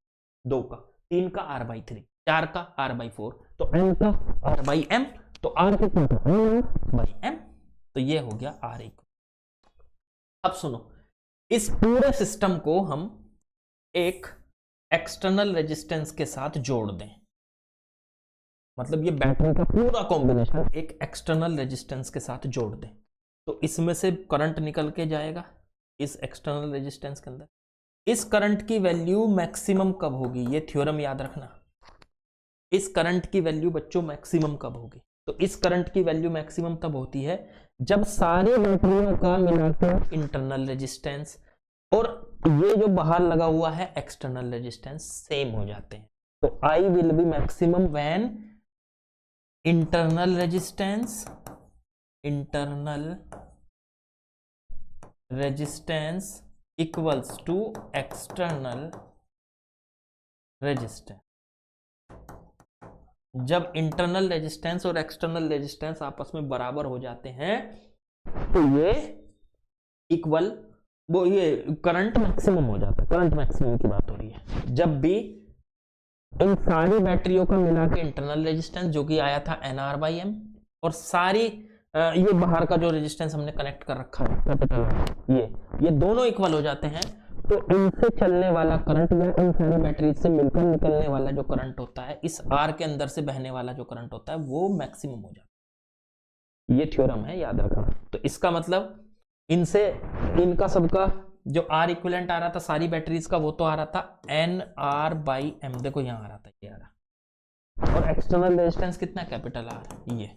दो का, तीन का R/3, चार का R/4, तो M का R/M, तो R कितना था R/M, तो ये हो गया R इक्विवेलेंट। अब सुनो, इस पूरे सिस्टम को हम एक एक्सटर्नल रेजिस्टेंस के साथ जोड़ दें, मतलब ये बैटरी का पूरा कॉम्बिनेशन एक एक्सटर्नल रेजिस्टेंस के साथ जोड़ दें, तो इसमें से करंट निकल के जाएगा इस एक्सटर्नल रेजिस्टेंस के अंदर। इस करंट की वैल्यू मैक्सिमम कब होगी, ये थ्योरम याद रखना। इस करंट की वैल्यू बच्चों मैक्सिमम कब होगी, तो इस करंट की वैल्यू मैक्सिमम तब होती है जब सारी बैटरियों का मिलाकर इंटरनल रेजिस्टेंस और ये जो बाहर लगा हुआ है एक्सटर्नल रेजिस्टेंस सेम हो जाते हैं। तो I will be maximum when internal resistance equals to external resistance. जब इंटरनल रेजिस्टेंस और एक्सटर्नल रेजिस्टेंस आपस में बराबर हो जाते हैं तो ये इक्वल, वो ये करंट मैक्सिमम हो जाता है। करंट मैक्सिमम की बात हो रही है जब भी इन सारी बैटरियों का मिला के इंटरनल रेजिस्टेंस जो कि आया था NR/M, और सारी ये बाहर का जो रेजिस्टेंस हमने कनेक्ट कर रखा है ये दोनों इक्वल हो जाते हैं, तो इनसे चलने वाला करंट या इन सारी बैटरी से मिलकर निकलने वाला जो करंट होता है, इस R के अंदर से बहने वाला जो करंट होता है वो मैक्सिमम हो जाता है। ये थ्योरम है, याद रखना। तो इसका मतलब इनसे इनका सबका जो R इक्विवेलेंट आ रहा था सारी बैटरीज का, वो तो आ रहा था NR/M, देखो यहां आ रहा था, ये आ रहा, और एक्सटर्नल रेजिस्टेंस कितना, कैपिटल R।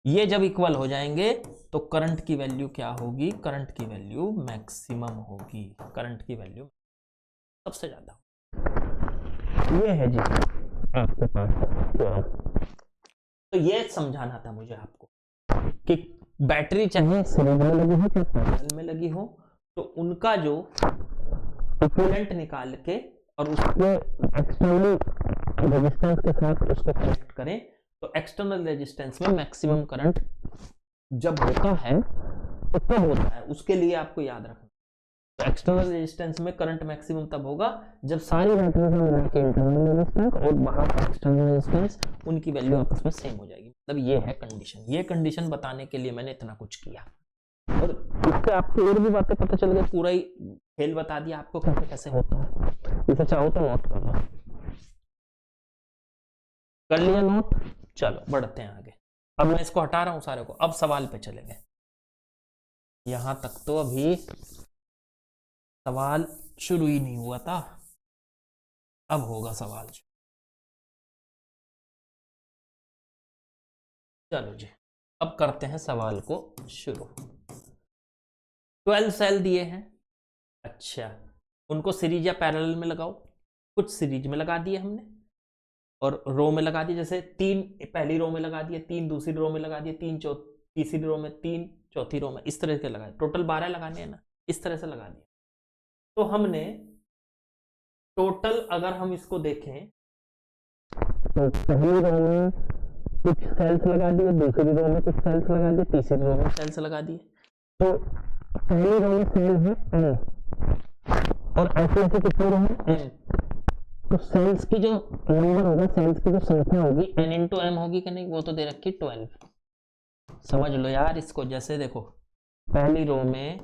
ये जब इक्वल हो जाएंगे तो करंट की वैल्यू क्या होगी, करंट की वैल्यू मैक्सिमम होगी, करंट की वैल्यू सबसे ज्यादा। ये है जी आपके पास थ्योरम। तो ये समझाना था मुझे आपको कि बैटरी चाहे सीरीज में लगी हो चाहे पैरेलल में लगी हो, तो उनका जो इक्विवेलेंट निकाल के और उसके एक्सटर्नल रेजिस्टेंस के साथ उसको कनेक्ट करें, तो एक्सटर्नल रेजिस्टेंस में मैक्सिमम करंट जब होता है तो कब होता है, उसके लिए आपको याद रखना। तो एक्सटर्नल रेजिस्टेंस में करंट मैक्सिमम तब होगा जब सारी बैटरी का मिला के इंटरनल रेजिस्टेंस और बाहर का एक्सटर्नल रेजिस्टेंस उनकी वैल्यू आपस में सेम हो जाएगी। मतलब ये है कंडीशन। ये कंडीशन बताने के लिए मैंने इतना कुछ किया, और इससे आपको और भी बातें पता चल गई, पूरा ही खेल बता दिया आपको कैसे कैसे होता है। इसे चाहो तो नोट कर लो। कर लिया नोट? चलो बढ़ते हैं आगे। अब मैं इसको हटा रहा हूं सारे को, अब सवाल पे चलेंगे। यहां तक तो अभी सवाल शुरू ही नहीं हुआ था, अब होगा सवाल। चलो जी अब करते हैं सवाल को शुरू। 12 सेल दिए हैं, अच्छा उनको सीरीज या पैरेलल में लगाओ। कुछ सीरीज में लगा दिए हमने और रो में लगा दिए, जैसे 3 पहली रो में लगा दिए, 3 दूसरी रो में लगा दिए, 3 तीसरी रो में, 3 चौथी रो में, इस तरह के लगाए। टोटल 12 लगाने हैं ना, इस तरह से लगा दिए। तो हमने टोटल अगर हम इसको देखें तो पहली रो में कुछ सेल्स लगा दिए, दूसरी रो में कुछ सेल्स लगा दिए, तीसरी रो में सेल्स लगा दिए। तो पहली रो में सेल है एन और ऐसे ऐसे कितने रो है एन, तो सेल्स की जो नंबर होगा, सेल्स की जो संख्या होगी एन इंटू एम होगी कि नहीं, वो तो दे रखी 12। समझ लो यार इसको, जैसे देखो पहली रो में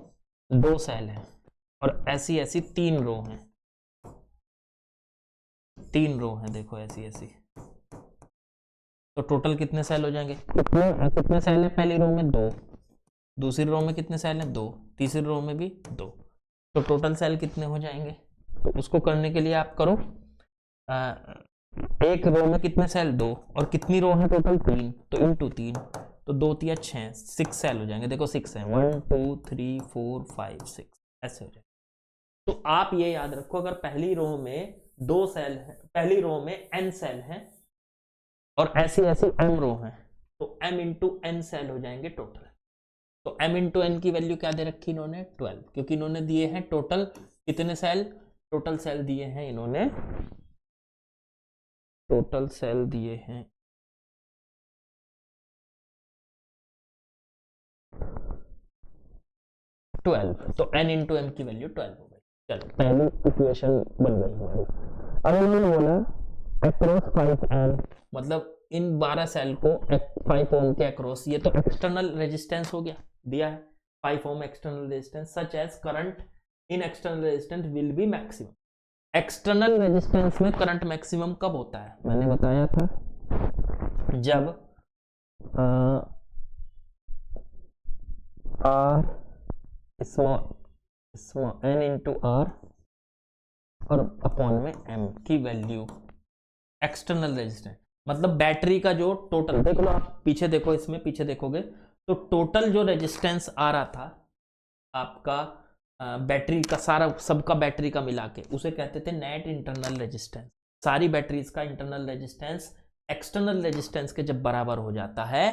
2 सेल हैं और ऐसी ऐसी 3 रो हैं, 3 रो हैं देखो ऐसी ऐसी, तो टोटल कितने सेल हो जाएंगे, कितने सेल है पहली रो में 2, दूसरी रो में कितने सेल हैं 2, तीसरी रो में भी 2, तो टोटल सेल कितने हो जाएंगे। तो उसको करने के लिए आप करो, एक रो में कितने सेल 2 और कितनी रो है टोटल 3, तो इंटू 3, तो 2 3 6 6 सेल हो जाएंगे। देखो 6 है, 1 2 3 4 5 6 ऐसे हो जाएंगे। तो आप ये याद रखो, अगर पहली रो में 2 सेल है, पहली रो में n सेल हैं और ऐसी ऐसी m रो हैं, तो m इंटू n सेल हो जाएंगे टोटल। तो m इंटू n की वैल्यू क्या दे रखी इन्होंने 12, क्योंकि इन्होंने दिए हैं टोटल कितने सेल, टोटल सेल दिए हैं इन्होंने, टोटल सेल दिए हैं 12, तो n इंटू m की वैल्यू 12 हो गई। चलो पहली इक्वेशन बन गई हमारी। अब इन्होंने बोला अक्रॉस 5m, मतलब इन 12 सेल को 5 ओम के अक्रॉस, ये तो एक्सटर्नल रेजिस्टेंस हो गया, दिया है 5 ohm external resistance, such as current in external resistance will be maximum. External resistance में करंट मैक्सिमम कब होता है, मैंने बताया था जब R small N into R और अपॉन में एम की वैल्यू एक्सटर्नल रेजिस्टेंस, मतलब बैटरी का जो टोटल, देख लो आप पीछे देखो, इसमें पीछे देखोगे तो टोटल जो रेजिस्टेंस आ रहा था आपका बैटरी का, सारा सबका बैटरी का मिला के, उसे कहते थे नेट इंटरनल रेजिस्टेंस। सारी बैटरीज का इंटरनल रेजिस्टेंस एक्सटर्नल रेजिस्टेंस के जब बराबर हो जाता है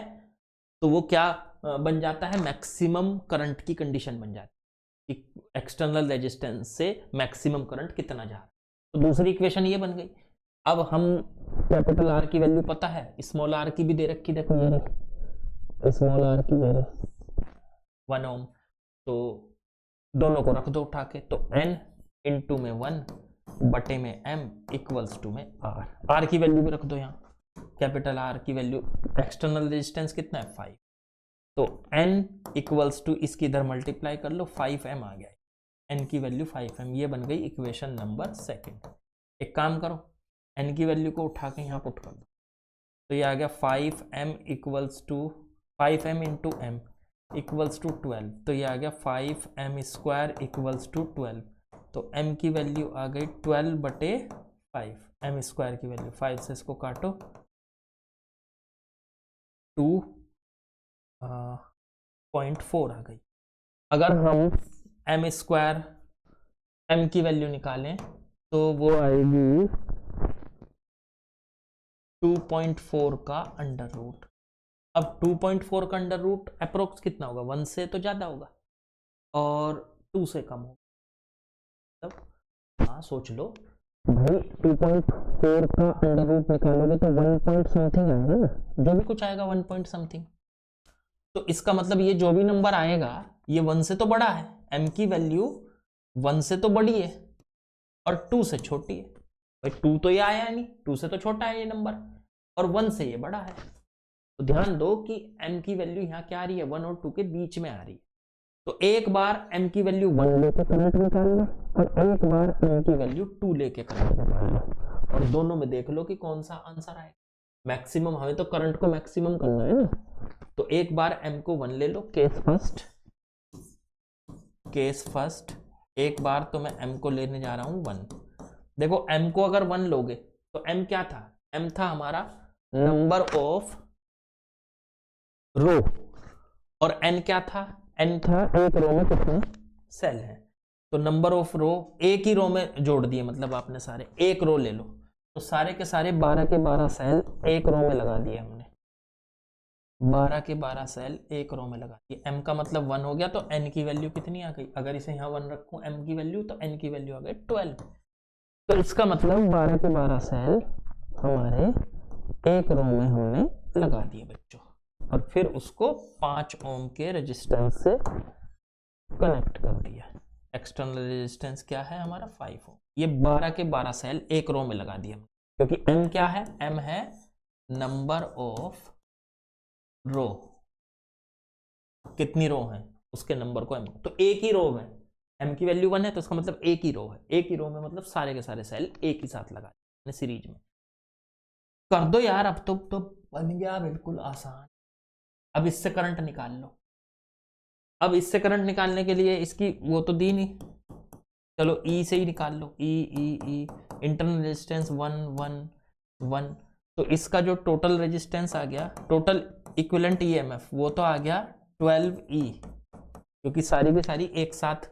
तो वो क्या बन जाता है, मैक्सिमम करंट की कंडीशन बन जाती है कि एक्सटर्नल रेजिस्टेंस से मैक्सिमम करंट कितना जा रहा है। तो दूसरी इक्वेशन ये बन गई। अब हम कैपिटल आर की वैल्यू पता है, स्मॉल आर की भी दे रखी, देखो ये स्मॉल आर की दे रही 1 ओम, तो दोनों को रख दो उठा के, तो n इंटू में 1 बटे में m इक्वल्स टू में r की वैल्यू भी रख दो यहाँ, कैपिटल R की वैल्यू, एक्सटर्नल रेजिस्टेंस कितना है 5, तो n इक्वल्स टू इसकी इधर मल्टीप्लाई कर लो, 5m आ गया, n की वैल्यू 5m, ये बन गई इक्वेशन नंबर 2। एक काम करो, n की वैल्यू को उठा के यहाँ पुट कर दो, तो ये आ गया 5m equals to 5m into m equals to 12, तो ये आ गया 5m स्क्वायर इक्वल्स टू 12, तो m की वैल्यू आ गई 12 बटे 5, m स्क्वायर की वैल्यू 5 से इसको काटो 2.4 आ गई। अगर हम m स्क्वायर m की वैल्यू निकालें तो वो आएगी 2.4 का अंडर रूट। अब 2.4 का अंडर रूट अप्रोक्स कितना होगा, 1 से तो ज्यादा होगा और 2 से कम होगा, तब हाँ सोच लो भाई, 2.4 का अंडर रूट निकालोगे तो 1 पॉइंट समथिंग आएगा ना, जो भी कुछ आएगा 1 पॉइंट समथिंग, तो इसका मतलब ये जो भी नंबर आएगा ये 1 से तो बड़ा है, m की वैल्यू 1 से तो बड़ी है और 2 से छोटी है, भाई 2 तो ये आया नहीं, 2 से तो छोटा है ये नंबर और 1 से ये बड़ा है, तो ध्यान दो कि m की वैल्यू यहाँ क्या आ रही है, 1 और 2 के बीच में आ रही है, तो एक बार m की वैल्यू 1 लेके करंट निकालना और एक बार m की वैल्यू 2 लेके करंट निकालना, और दोनों में देख लो कि कौन सा आंसर आएगा मैक्सिमम, हमें तो करंट को मैक्सिमम करना है ना, तो एक बार m को 1 ले लो, केस फर्स्ट, एक बार तो मैं m को लेने जा रहा हूं 1, देखो m को अगर 1 लोगे तो m क्या था, m था हमारा नंबर ऑफ रो और n क्या था, n था एक रो में कितने सेल हैं, तो नंबर ऑफ रो एक ही रो में जोड़ दिए, मतलब आपने सारे एक रो ले लो, तो सारे के सारे 12 के 12 सेल एक रो में लगा दिए हमने, 12 के 12 सेल एक रो में लगा दिए, m का मतलब 1 हो गया, तो n की वैल्यू कितनी आ गई, अगर इसे यहाँ 1 रखूं m की वैल्यू, तो n की वैल्यू आ गई 12, तो इसका मतलब 12 के 12 सेल हमारे एक रो में हमने लगा दिए बच्चों, और फिर उसको 5 ओम के रेजिस्टेंस से कनेक्ट कर दिया। एक्सटर्नल रेजिस्टेंस क्या है हमारा 5 ओम। ये 12 के 12 सेल एक रो में लगा दिया, क्योंकि m क्या है, m है नंबर ऑफ रो, कितनी रो है उसके नंबर को m, तो एक ही रो में m की वैल्यू 1 है, तो इसका मतलब एक ही रो है, एक ही रो में मतलब सारे के सारे सेल एक ही साथ लगा सीरीज में। कर दो यार, अब तो बन गया बिल्कुल आसान। अब इससे करंट निकाल लो। अब इससे करंट निकालने के लिए इसकी वो तो दी नहीं, चलो ई से ही निकाल लो। ई ई ई इंटरनल रेजिस्टेंस 1 1 1, तो इसका जो टोटल रेजिस्टेंस आ गया, टोटल इक्विवेलेंट ईएमएफ वो तो आ गया 12E, क्योंकि सारी की सारी एक साथ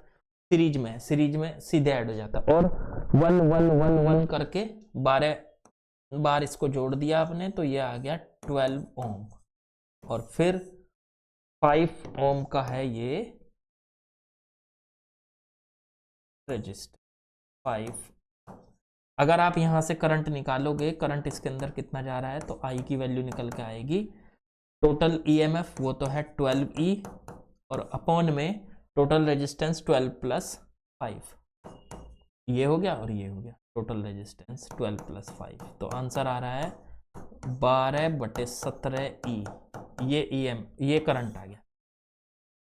सीरीज में सीधे ऐड हो जाता, और 1 1 1 1 करके 12 बार इसको जोड़ दिया आपने, तो ये आ गया 12 ओम। और फिर 5 ओम का है ये रजिस्टर 5। अगर आप यहां से करंट निकालोगे, करंट इसके अंदर कितना जा रहा है, तो आई की वैल्यू निकल के आएगी। टोटल ईएमएफ वो तो है 12E, और अपॉन में टोटल रेजिस्टेंस 12 प्लस 5, ये हो गया और ये हो गया, टोटल रेजिस्टेंस 12 प्लस 5, तो आंसर आ रहा है 12/17E। ये करंट आ गया।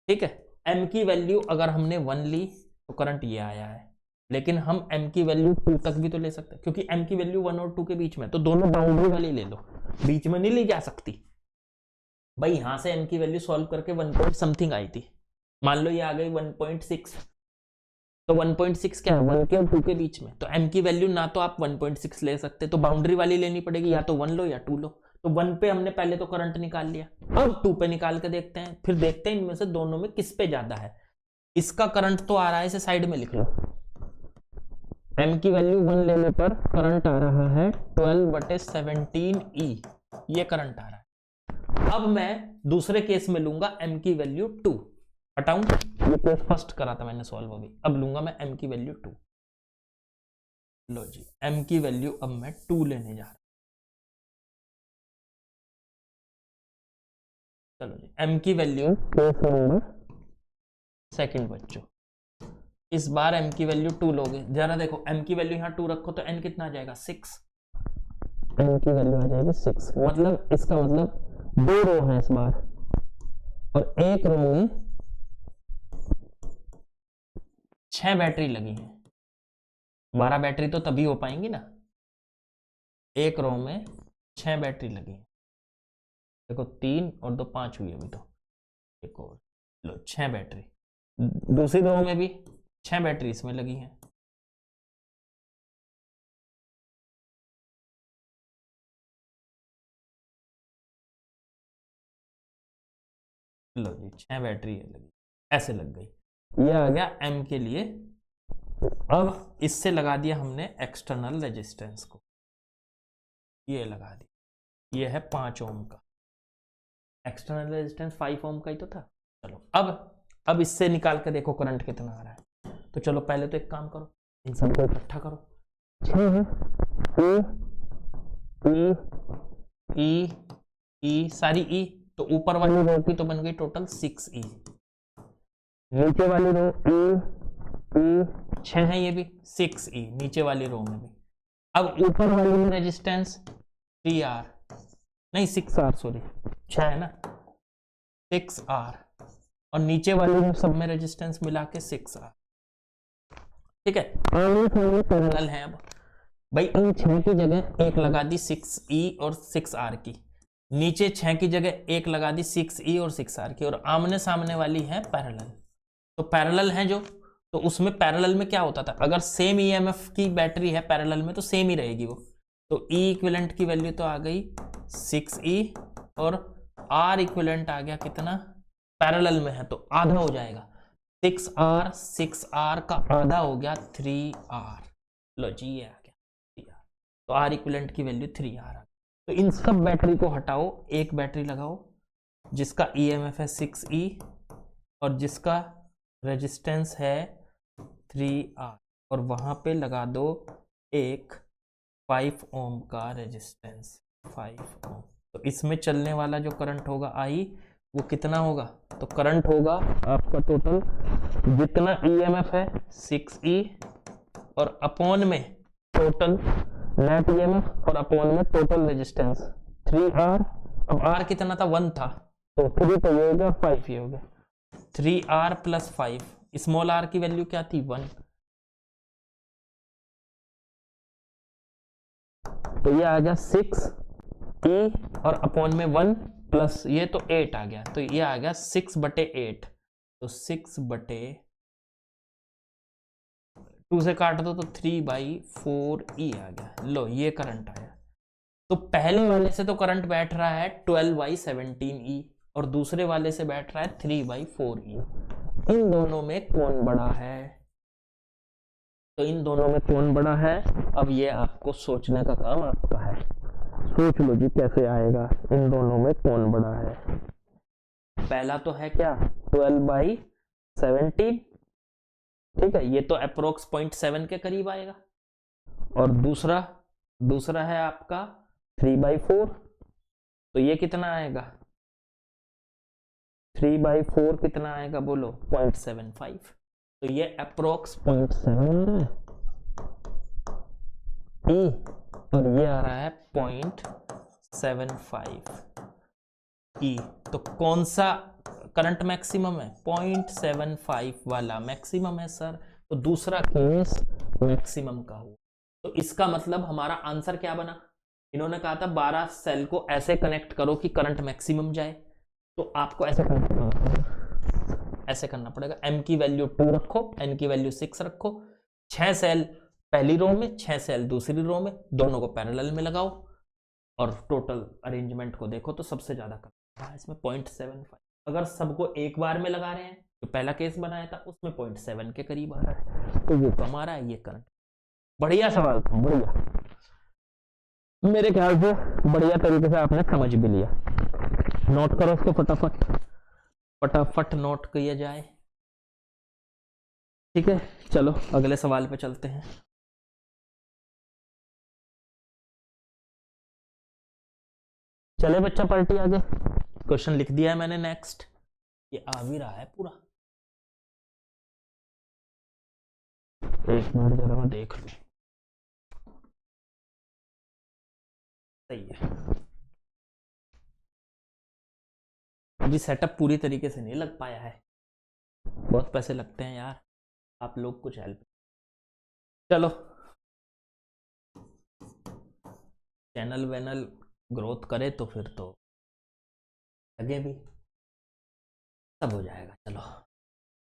ठीक है, m की वैल्यू अगर हमने 1 ली तो करंट ये आया है, लेकिन हम m की वैल्यू 2 तक भी तो ले सकते हैं, क्योंकि m की वैल्यू 1 और 2 के बीच में, तो दोनों बाउंड्री वाली ले लो, बीच में नहीं ली जा सकती भाई। यहां से m की वैल्यू सॉल्व करके 1 पॉइंट समथिंग आई थी, मान लो ये आ गई 1.6, तो 1.6 क्या है, 1 के और 2 के बीच में, तो m की वैल्यू ना तो आप 1.6 ले सकते, तो बाउंड्री वाली लेनी पड़ेगी, या तो 1 लो या 2 लो। तो 1 पे हमने पहले तो करंट निकाल लिया, अब 2 पे निकाल के देखते हैं, फिर देखते हैं इनमें से दोनों में किस पे ज्यादा है। इसका करंट तो आ रहा है, इसे साइड में लिख लो, m की वैल्यू 1 लेने पर करंट आ रहा है 12/17E, ये करंट आ रहा है। अब मैं दूसरे केस में लूंगा m की वैल्यू 2, हटाऊं, ये केस फर्स्ट करा था मैंने सॉल्व अभी, अब लूंगा मैं m की वैल्यू 2। लो जी, m की वैल्यू अब मैं 2 लेने जा रहा हूं। चलो जी, m की वैल्यू केस नंबर सेकंड बच्चों, इस बार m की वैल्यू 2 लोगे, जरा देखो m की वैल्यू यहाँ 2 रखो तो n कितना आ जाएगा 6, m की वैल्यू आ जाएगी 6, मतलब इसका मतलब 2 रो है इस बार, और एक रो में 6 बैटरी लगी है, 12 बैटरी तो तभी हो पाएंगी ना, एक रो में 6 बैटरी लगी है, देखो 3 और 2 5 हुई अभी, तो एक और लो 6 बैटरी, दूसरी रो में भी 6 बैटरी इसमें लगी है, लो जी 6 बैटरी है लगी, ऐसे लग गई, ये आ गया m के लिए। अब इससे लगा दिया हमने एक्सटर्नल रेजिस्टेंस को, ये लगा दिया, ये है 5 ओम का, एक्सटर्नल रेजिस्टेंस 5 ओम का ही तो था। चलो अब इससे निकाल के देखो करंट कितना आ रहा है, तो चलो पहले तो एक काम करो, इन सबको इकट्ठा करो, 6 ई सारी ई, तो ऊपर वाली रो की तो बन गई टोटल 6E, नीचे वाली रो ई 6 है, ये भी 6E नीचे वाली रो में भी। अब ऊपर वाली में रेजिस्टेंस 3R नहीं 6R, सॉरी 6 है ना, 6R, और नीचे वाली में सब में रेजिस्टेंस मिला के 6R। ठीक है, पैरेलल है। अब भाई इन 6 की जगह एक लगा दी 6E और 6R की, नीचे 6 की जगह एक लगा दी 6E और 6R की, और आमने सामने वाली है पैरेलल, तो पैरेलल है जो, तो उसमें पैरेलल में क्या होता था, अगर सेम ईएमएफ की बैटरी है पैरेलल में तो सेम ही रहेगी वो, तो ई इक्विवेलेंट की वैल्यू तो आ गई 6E, और आर इक्विवेलेंट आ गया कितना, पैरेलल में है तो आधा हो जाएगा, 6R का आधा हो गया 3R, लो जी ये आ गया 3R, तो आर इक्विवेलेंट की वैल्यू 3R आ गई। तो इन सब बैटरी को हटाओ, एक बैटरी लगाओ जिसका ईएमएफ है 6E और जिसका रेजिस्टेंस है 3R, और वहां पे लगा दो एक 5 ओम का रेजिस्टेंस, 5 ओम, तो इसमें चलने वाला जो करंट होगा I, वो कितना होगा, तो करंट होगा आपका टोटल जितना ईएमएफ है 6E और अपॉन में टोटल नेट ईएमएफ और अपॉन में टोटल रेजिस्टेंस 3R। अब R कितना था, 1 था, तो 3 तो ये हो गया, 5 ये हो गया, 3R प्लस 5। स्मॉल r की वैल्यू क्या थी, 1, तो ये आ गया 6E और अपॉन में 1 प्लस ये तो 8 आ गया, तो ये आ गया 6/8। तो 6/2 से काट दो तो 3/4E आ गया। लो ये करंट आया। तो पहले वाले से तो करंट बैठ रहा है 12/17E और दूसरे वाले से बैठ रहा है 3/4E। इन दोनों में कौन बड़ा है, तो इन दोनों में कौन बड़ा है, अब ये आपको सोचने का काम आपका है। सोच लो जी कैसे आएगा, इन दोनों में कौन बड़ा है। पहला तो है क्या, 12/17, ठीक है, ये तो अप्रोक्स 0.7 के करीब आएगा। और दूसरा है आपका 3/4, तो ये कितना आएगा, 3/4 कितना आएगा बोलो, 0.75। तो ये अप्रोक्स 0.7 E और ये आ रहा है 0.75 E। तो कौन सा करंट मैक्सिमम है, 0.75 वाला मैक्सिमम है सर, तो दूसरा केस मैक्सिमम का हो। तो इसका मतलब हमारा आंसर क्या बना, इन्होंने कहा था 12 सेल को ऐसे कनेक्ट करो कि करंट मैक्सिमम जाए, तो आपको ऐसे करना पड़ेगा। m की वैल्यू 2 रखो, n की वैल्यू 6 रखो, 6 सेल पहली रो में, 6 सेल दूसरी रो में, दोनों को पैरेलल में लगाओ और टोटल अरेंजमेंट को देखो तो सबसे ज्यादा करंट है इसमें 0.75। अगर सबको एक बार में लगा रहे हैं, जो पहला केस बनाया था उसमें 0.7 के करीब आ रहा है, तो वो कम आ रहा है ये करंट। बढ़िया सवाल था, बढ़िया, मेरे ख्याल से बढ़िया तरीके से आपने समझ भी लिया। नोट करो उसको फटाफट नोट किया जाए, ठीक है। चलो अगले सवाल पे चलते हैं। चले बच्चा पार्टी आगे, क्वेश्चन लिख दिया है मैंने, नेक्स्ट। ये आ भी रहा है पूरा, एक मिनट जरा मैं देख लूं, सही है। अभी सेटअप पूरी तरीके से नहीं लग पाया है, बहुत पैसे लगते हैं यार, आप लोग कुछ हेल्प। चलो चैनल वैनल ग्रोथ करे तो फिर तो लगे भी, सब हो जाएगा। चलो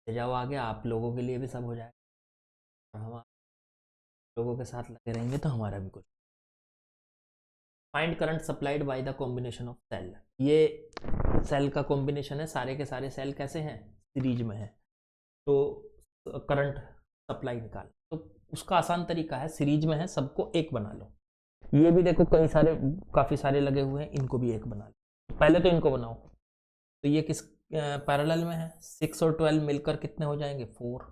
ले जाओ आगे, आप लोगों के लिए भी सब हो जाएगा, हम लोगों के साथ लगे रहेंगे तो हमारा भी कुछ। Find current supplied by the combination of cell, ये सेल का कॉम्बिनेशन है, सारे के सारे सेल कैसे हैं, सीरीज में है, तो करंट सप्लाई निकाल, तो उसका आसान तरीका है, सीरीज में है सबको एक बना लो। ये भी देखो काफी सारे लगे हुए हैं, इनको भी एक बना लो। पहले तो इनको बनाओ, तो ये किस पैरेलल में है, 6 और 12 मिलकर कितने हो जाएंगे, 4,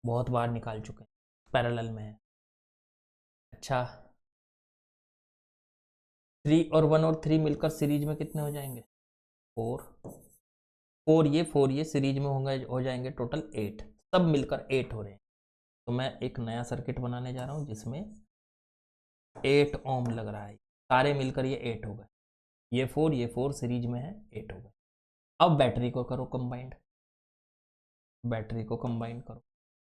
बहुत बार निकाल चुके हैं, पैरेलल में है। अच्छा 3 और 1 और 3 मिलकर सीरीज में कितने हो जाएंगे, 4 ये सीरीज में होंगे, हो जाएंगे टोटल 8, सब मिलकर 8 हो रहे हैं। तो मैं एक नया सर्किट बनाने जा रहा हूँ जिसमें 8 ओम लग रहा है, सारे मिलकर ये 8 हो गए, ये 4 सीरीज में है, 8 हो गए। अब बैटरी को करो कंबाइंड, बैटरी को कंबाइन करो,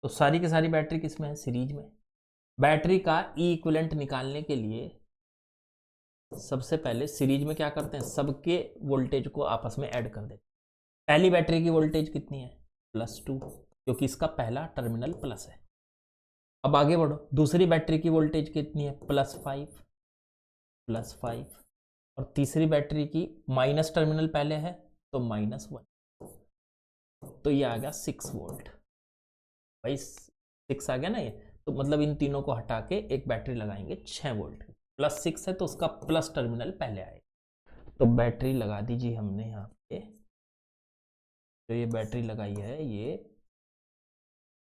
तो सारी की सारी बैटरी किसमें है, सीरीज में। बैटरी का ई इक्विवेलेंट निकालने के लिए सबसे पहले सीरीज में क्या करते हैं, सबके वोल्टेज को आपस में ऐड कर देते हैं। पहली बैटरी की वोल्टेज कितनी है, +2, क्योंकि इसका पहला टर्मिनल प्लस है। अब आगे बढ़ो, दूसरी बैटरी की वोल्टेज कितनी है, +5 और तीसरी बैटरी की माइनस टर्मिनल पहले है तो -1, तो ये आ गया 6 वोल्ट। भाई 6 आ गया ना ये, तो मतलब इन तीनों को हटा के एक बैटरी लगाएंगे 6 वोल्ट की, +6 है तो उसका प्लस टर्मिनल पहले आएगा। तो बैटरी लगा दीजिए हमने यहाँ पे, तो ये बैटरी लगाई है, ये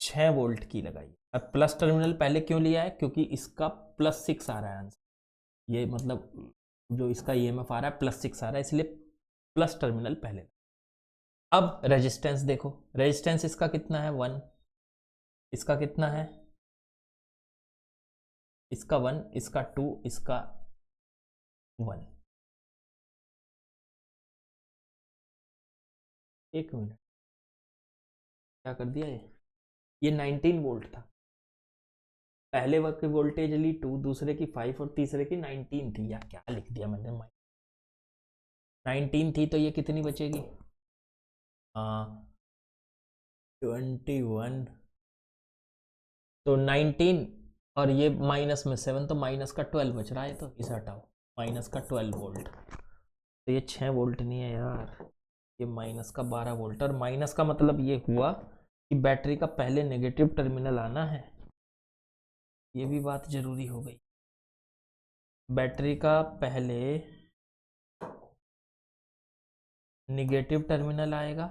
6 वोल्ट की लगाई। अब प्लस टर्मिनल पहले क्यों लिया है, क्योंकि इसका +6 आ रहा है आंसर, ये मतलब जो इसका ईएमएफ आ रहा है +6 आ रहा है, इसलिए प्लस टर्मिनल पहले। अब रेजिस्टेंस देखो, रेजिस्टेंस इसका कितना है 1, इसका कितना है, इसका 1, इसका 2, इसका 1। एक मिनट, क्या कर दिया ये 19 वोल्ट था, पहले वक्त की वोल्टेज ली 2, दूसरे की 5 और तीसरे की 19 थी, या क्या लिख दिया मैंने, 19 थी तो ये कितनी बचेगी, 21, तो 19 और ये माइनस में 7, तो माइनस का 12 बच रहा है, तो इसे हटाओ, माइनस का 12 वोल्ट, तो ये 6 वोल्ट नहीं है यार, ये माइनस का 12 वोल्ट। और माइनस का मतलब ये हुआ कि बैटरी का पहले नेगेटिव टर्मिनल आना है, ये भी बात जरूरी हो गई, बैटरी का पहले नेगेटिव टर्मिनल आएगा,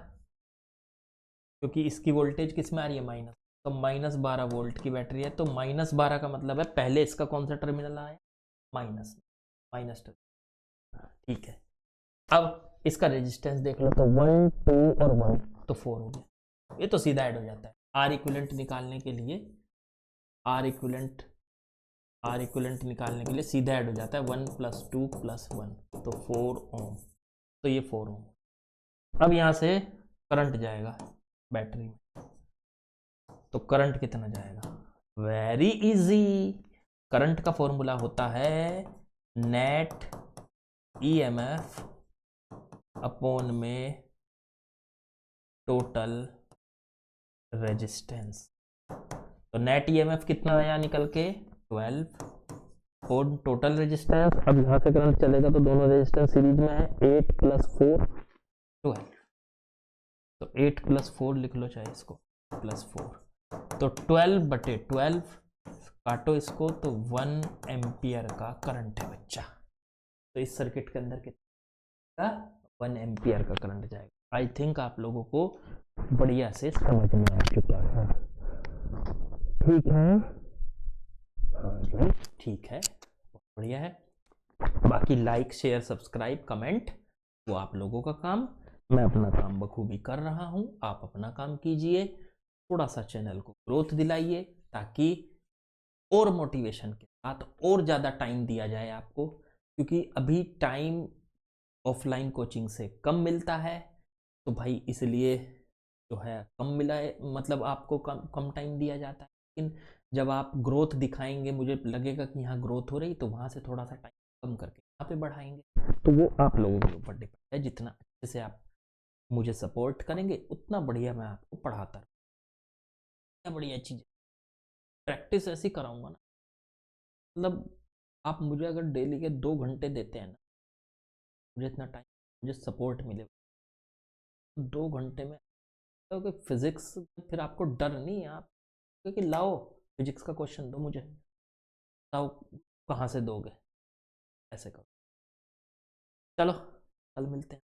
क्योंकि इसकी वोल्टेज किस में आ रही है, माइनस, तो माइनस 12 वोल्ट की बैटरी है, तो माइनस 12 का मतलब है पहले इसका कौन सा टर्मिनल आया, माइनस, माइनस टर्मिनल, ठीक है। अब इसका रेजिस्टेंस देख लो, तो 1, 2 और 1, तो 4 हो गया, ये तो सीधा ऐड हो जाता है। आर इक्विवेलेंट निकालने के लिए, आर इक्विवेलेंट निकालने के लिए सीधा ऐड हो जाता है, 1 + 2 + 1, तो 4 ओम, तो ये 4 ओम। अब यहाँ से करंट जाएगा बैटरी में, तो करंट कितना जाएगा, वेरी इजी, करंट का फॉर्मूला होता है नेट ईएमएफ अपॉन में टोटल रेजिस्टेंस। तो नेट ईएमएफ कितना आया निकल के 12 और टोटल रेजिस्टेंस, अब यहां से करंट चलेगा तो दोनों रेजिस्टेंस सीरीज में है, 8 + 4 12, तो 8 + 4 लिख लो चाहे इसको, +4, तो 12/12 काटो इसको, तो 1 एम्पियर का करंट है बच्चा, तो इस सर्किट के अंदर कितना 1 एम्पियर का करंट जाएगा। आई थिंक आप लोगों को बढ़िया से समझ में आ चुका है, ठीक है, हाँ ठीक है, बढ़िया है। बाकी लाइक, शेयर, सब्सक्राइब, कमेंट, वो आप लोगों का काम, मैं अपना काम बखूबी कर रहा हूं, आप अपना काम कीजिए, थोड़ा सा चैनल को ग्रोथ दिलाइए, ताकि और मोटिवेशन के साथ और ज़्यादा टाइम दिया जाए आपको, क्योंकि अभी टाइम ऑफलाइन कोचिंग से कम मिलता है, तो भाई इसलिए जो है कम मिला है, मतलब आपको कम कम टाइम दिया जाता है, लेकिन जब आप ग्रोथ दिखाएंगे, मुझे लगेगा कि यहाँ ग्रोथ हो रही, तो वहाँ से थोड़ा सा टाइम कम करके यहाँ पे बढ़ाएंगे, तो वो आप लोगों के ऊपर डिपेंड है, जितना अच्छे से आप मुझे सपोर्ट करेंगे उतना बढ़िया मैं आपको पढ़ाता रहूँगा, बढ़िया चीज़, प्रैक्टिस ऐसी कराऊंगा ना, मतलब आप मुझे अगर डेली के 2 घंटे देते हैं ना, मुझे इतना टाइम, मुझे सपोर्ट मिले 2 घंटे में, तो फिजिक्स फिर आपको डर नहीं है, आप क्योंकि लाओ फिजिक्स का क्वेश्चन दो मुझे, बताओ कहाँ से दोगे, ऐसे करो, चलो कल मिलते हैं।